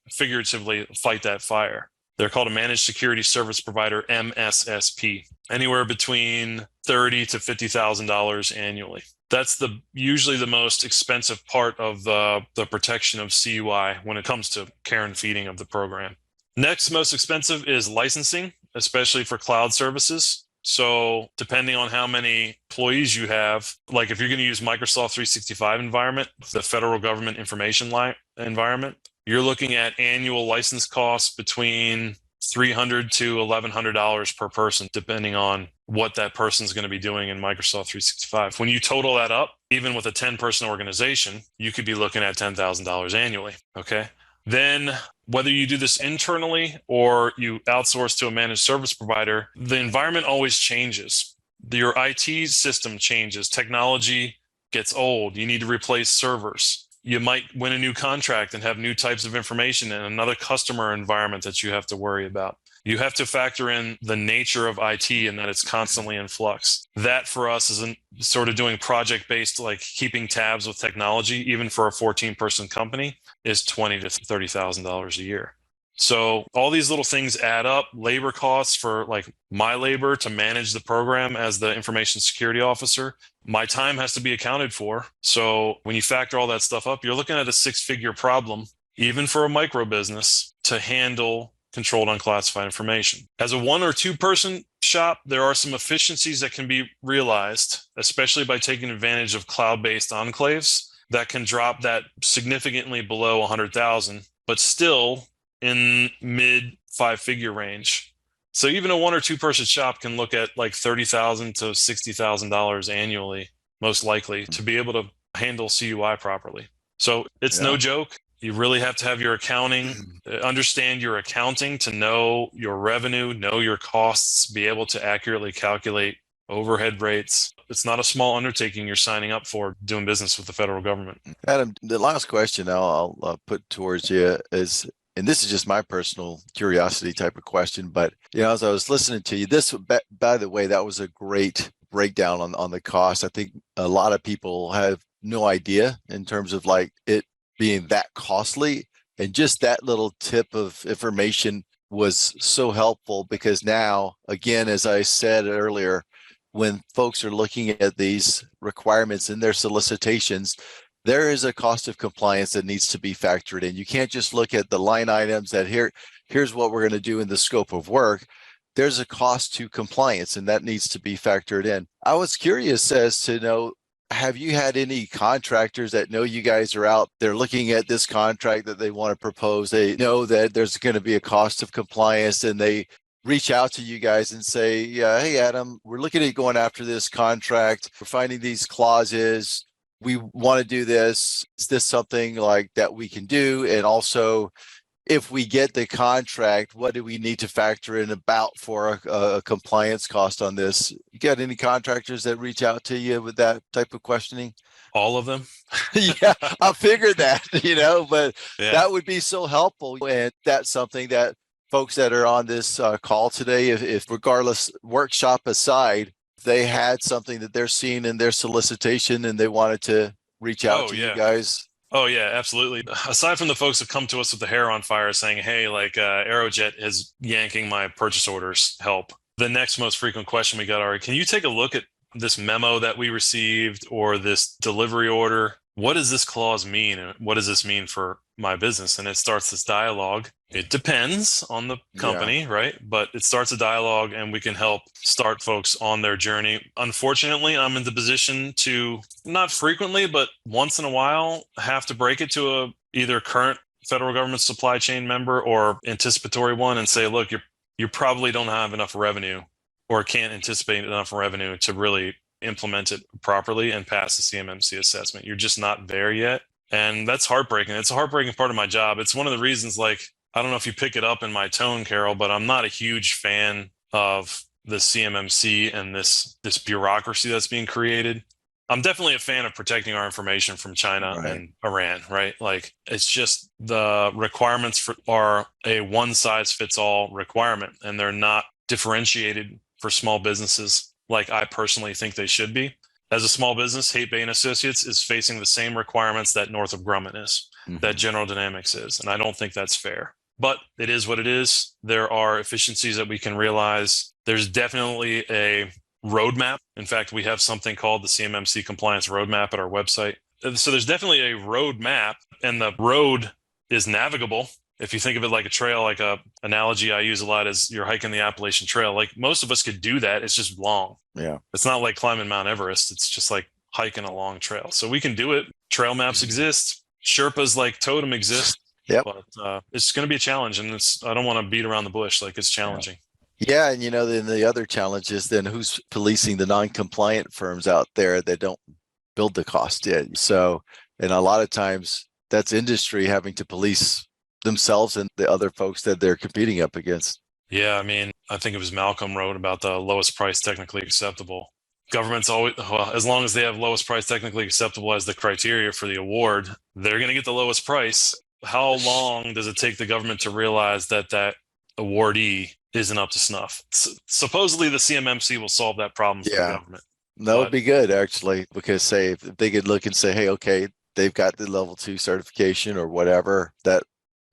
D: figuratively fight that fire. They're called a managed security service provider, MSSP, anywhere between $30,000 to $50,000 annually. That's usually the most expensive part of the protection of CUI when it comes to care and feeding of the program. Next most expensive is licensing, especially for cloud services. So depending on how many employees you have, like if you're going to use Microsoft 365 environment, the federal government information environment, you're looking at annual license costs between $300 to $1,100 per person, depending on what that person's going to be doing in Microsoft 365. When you total that up, even with a 10-person organization, you could be looking at $10,000 annually. Okay. Then whether you do this internally or you outsource to a managed service provider, the environment always changes. Your IT system changes. Technology gets old. You need to replace servers. You might win a new contract and have new types of information in another customer environment that you have to worry about. You have to factor in the nature of IT and that it's constantly in flux. That for us is sort of doing project-based, like keeping tabs with technology, even for a 14-person company, is $20,000 to $30,000 a year. So all these little things add up. Labor costs for like my labor to manage the program as the information security officer, my time has to be accounted for. So when you factor all that stuff up, you're looking at a 6-figure problem, even for a micro business, to handle controlled unclassified information. As a 1 or 2 person shop, there are some efficiencies that can be realized, especially by taking advantage of cloud-based enclaves that can drop that significantly below 100,000, but still in mid 5-figure range. So even a 1 or 2 person shop can look at like $30,000 to $60,000 annually, most likely, to be able to handle CUI properly. So it's no joke. You really have to have your accounting, understand your accounting to know your revenue, know your costs, be able to accurately calculate overhead rates. It's not a small undertaking you're signing up for doing business with the federal government.
E: Adam, the last question I'll put towards you is, and this is just my personal curiosity type of question, but as I was listening to you, by the way, that was a great breakdown on the cost. I think a lot of people have no idea in terms of like it being that costly, and just that little tip of information was so helpful, because now, again, as I said earlier, when folks are looking at these requirements in their solicitations, there is a cost of compliance that needs to be factored in. You can't just look at the line items that here's what we're going to do in the scope of work. There's a cost to compliance, and that needs to be factored in. I was curious as to know, have you had any contractors that know you guys are out there looking at this contract that they want to propose? They know that there's going to be a cost of compliance, and they reach out to you guys and say, yeah, hey, Adam, we're looking at going after this contract. We're finding these clauses. We want to do this. Is this something like that we can do? And also, if we get the contract, what do we need to factor in about for a compliance cost on this? You got any contractors that reach out to you with that type of questioning?
D: All of them.
E: Yeah, I figured that, but
D: Yeah.
E: that would be so helpful. And that's something that folks that are on this call today, if regardless, workshop aside, they had something that they're seeing in their solicitation and they wanted to reach out to you guys.
D: Oh yeah, absolutely. Aside from the folks that come to us with the hair on fire saying, hey, like Aerojet is yanking my purchase orders, help. The next most frequent question we got are, can you take a look at this memo that we received or this delivery order? What does this clause mean? And what does this mean for my business? And it starts this dialogue. It depends on the company, right? But it starts a dialogue and we can help start folks on their journey. Unfortunately, I'm in the position to not frequently, but once in a while have to break it to a either current federal government supply chain member or anticipatory one and say, look, you probably don't have enough revenue or can't anticipate enough revenue to really implement it properly and pass the CMMC assessment. You're just not there yet. And that's heartbreaking. It's a heartbreaking part of my job. It's one of the reasons, like, I don't know if you pick it up in my tone, Carol, but I'm not a huge fan of the CMMC and this bureaucracy that's being created. I'm definitely a fan of protecting our information from China and Iran, right? Like, it's just the requirements are a one-size-fits-all requirement, and they're not differentiated for small businesses like I personally think they should be. As a small business, Haight Bay & Associates is facing the same requirements that Northrop Grumman is, that General Dynamics is, and I don't think that's fair. But it is what it is. There are efficiencies that we can realize. There's definitely a roadmap. In fact, we have something called the CMMC Compliance Roadmap at our website. So there's definitely a roadmap, and the road is navigable. If you think of it like a trail, like a analogy I use a lot is you're hiking the Appalachian Trail. Like, most of us could do that. It's just long. Yeah. It's not like climbing Mount Everest. It's just like hiking a long trail. So we can do it. Trail maps exist. Sherpas like Totem exist. Yep. But it's going to be a challenge, and I don't want to beat around the bush. Like, it's challenging.
E: Yeah. And then the other challenge is then who's policing the non-compliant firms out there that don't build the cost yet. So, and a lot of times that's industry having to police themselves and the other folks that they're competing up against.
D: Yeah, I mean, I think it was Malcolm wrote about the lowest price technically acceptable. Governments always, well, as long as they have lowest price technically acceptable as the criteria for the award, they're going to get the lowest price. How long does it take the government to realize that that awardee isn't up to snuff? Supposedly the CMMC will solve that problem for the government.
E: That would be good, actually, because say if they could look and say, hey, okay, they've got the level 2 certification or whatever, that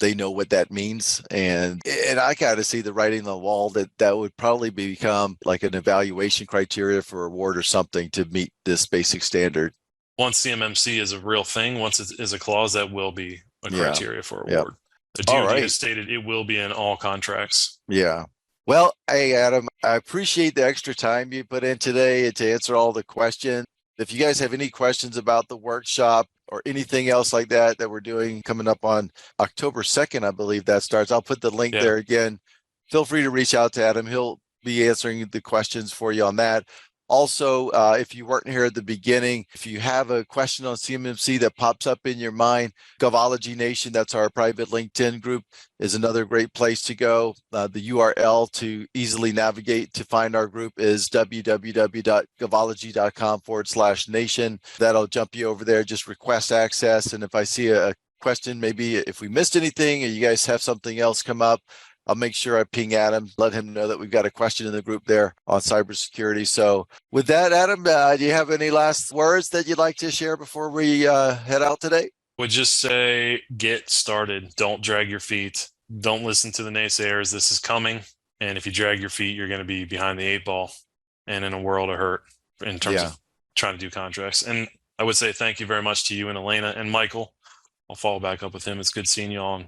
E: they know what that means. And I got to see the writing on the wall that would probably become like an evaluation criteria for award or something to meet this basic standard.
D: Once CMMC is a real thing, once it is a clause, that will be a criteria for award. The DoD has stated it will be in all contracts.
E: Yeah. Well, hey, Adam, I appreciate the extra time you put in today to answer all the questions. If you guys have any questions about the workshop or anything else like that we're doing coming up on October 2nd, I believe that starts. I'll put the link there again. Feel free to reach out to Adam. He'll be answering the questions for you on that. Also, if you weren't here at the beginning, if you have a question on CMMC that pops up in your mind, Govology Nation, that's our private LinkedIn group, is another great place to go. The URL to easily navigate to find our group is www.govology.com/nation. That'll jump you over there. Just request access. And if I see a question, maybe if we missed anything or you guys have something else come up, I'll make sure I ping Adam, let him know that we've got a question in the group there on cybersecurity. So with that, Adam, do you have any last words that you'd like to share before we head out today?
D: Would just say, get started. Don't drag your feet. Don't listen to the naysayers. This is coming. And if you drag your feet, you're going to be behind the 8 ball and in a world of hurt in terms of trying to do contracts. And I would say thank you very much to you and Elena and Michael. I'll follow back up with him. It's good seeing you all.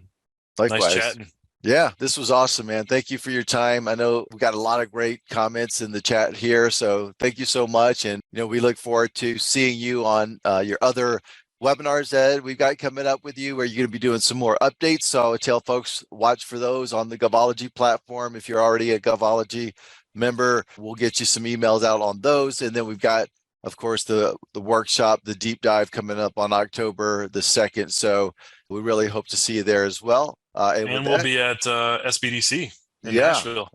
E: Likewise.
D: Nice chatting.
E: Yeah, this was awesome, man. Thank you for your time. I know we got a lot of great comments in the chat here, so thank you so much. And we look forward to seeing you on your other webinars that we've got coming up with you, where you're going to be doing some more updates. So I tell folks, watch for those on the Govology platform. If you're already a Govology member, we'll get you some emails out on those. And then we've got, of course, the workshop, the deep dive coming up on October the 2nd. So we really hope to see you there as well.
D: And we'll be at SBDC in Nashville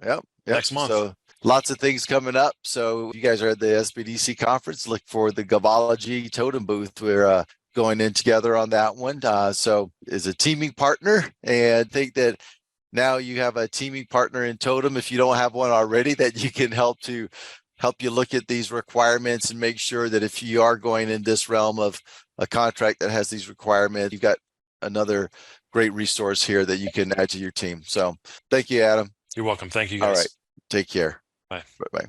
D: next month.
E: So lots of things coming up. So if you guys are at the SBDC conference, look for the Govology Totem booth. We're going in together on that one. So as a teaming partner, and think that now you have a teaming partner in Totem, if you don't have one already, that you can help you look at these requirements and make sure that if you are going in this realm of a contract that has these requirements, you've got another great resource here that you can add to your team. So thank you, Adam.
D: You're welcome. Thank you, guys.
E: All right. Take care.
D: Bye.
E: Bye-bye.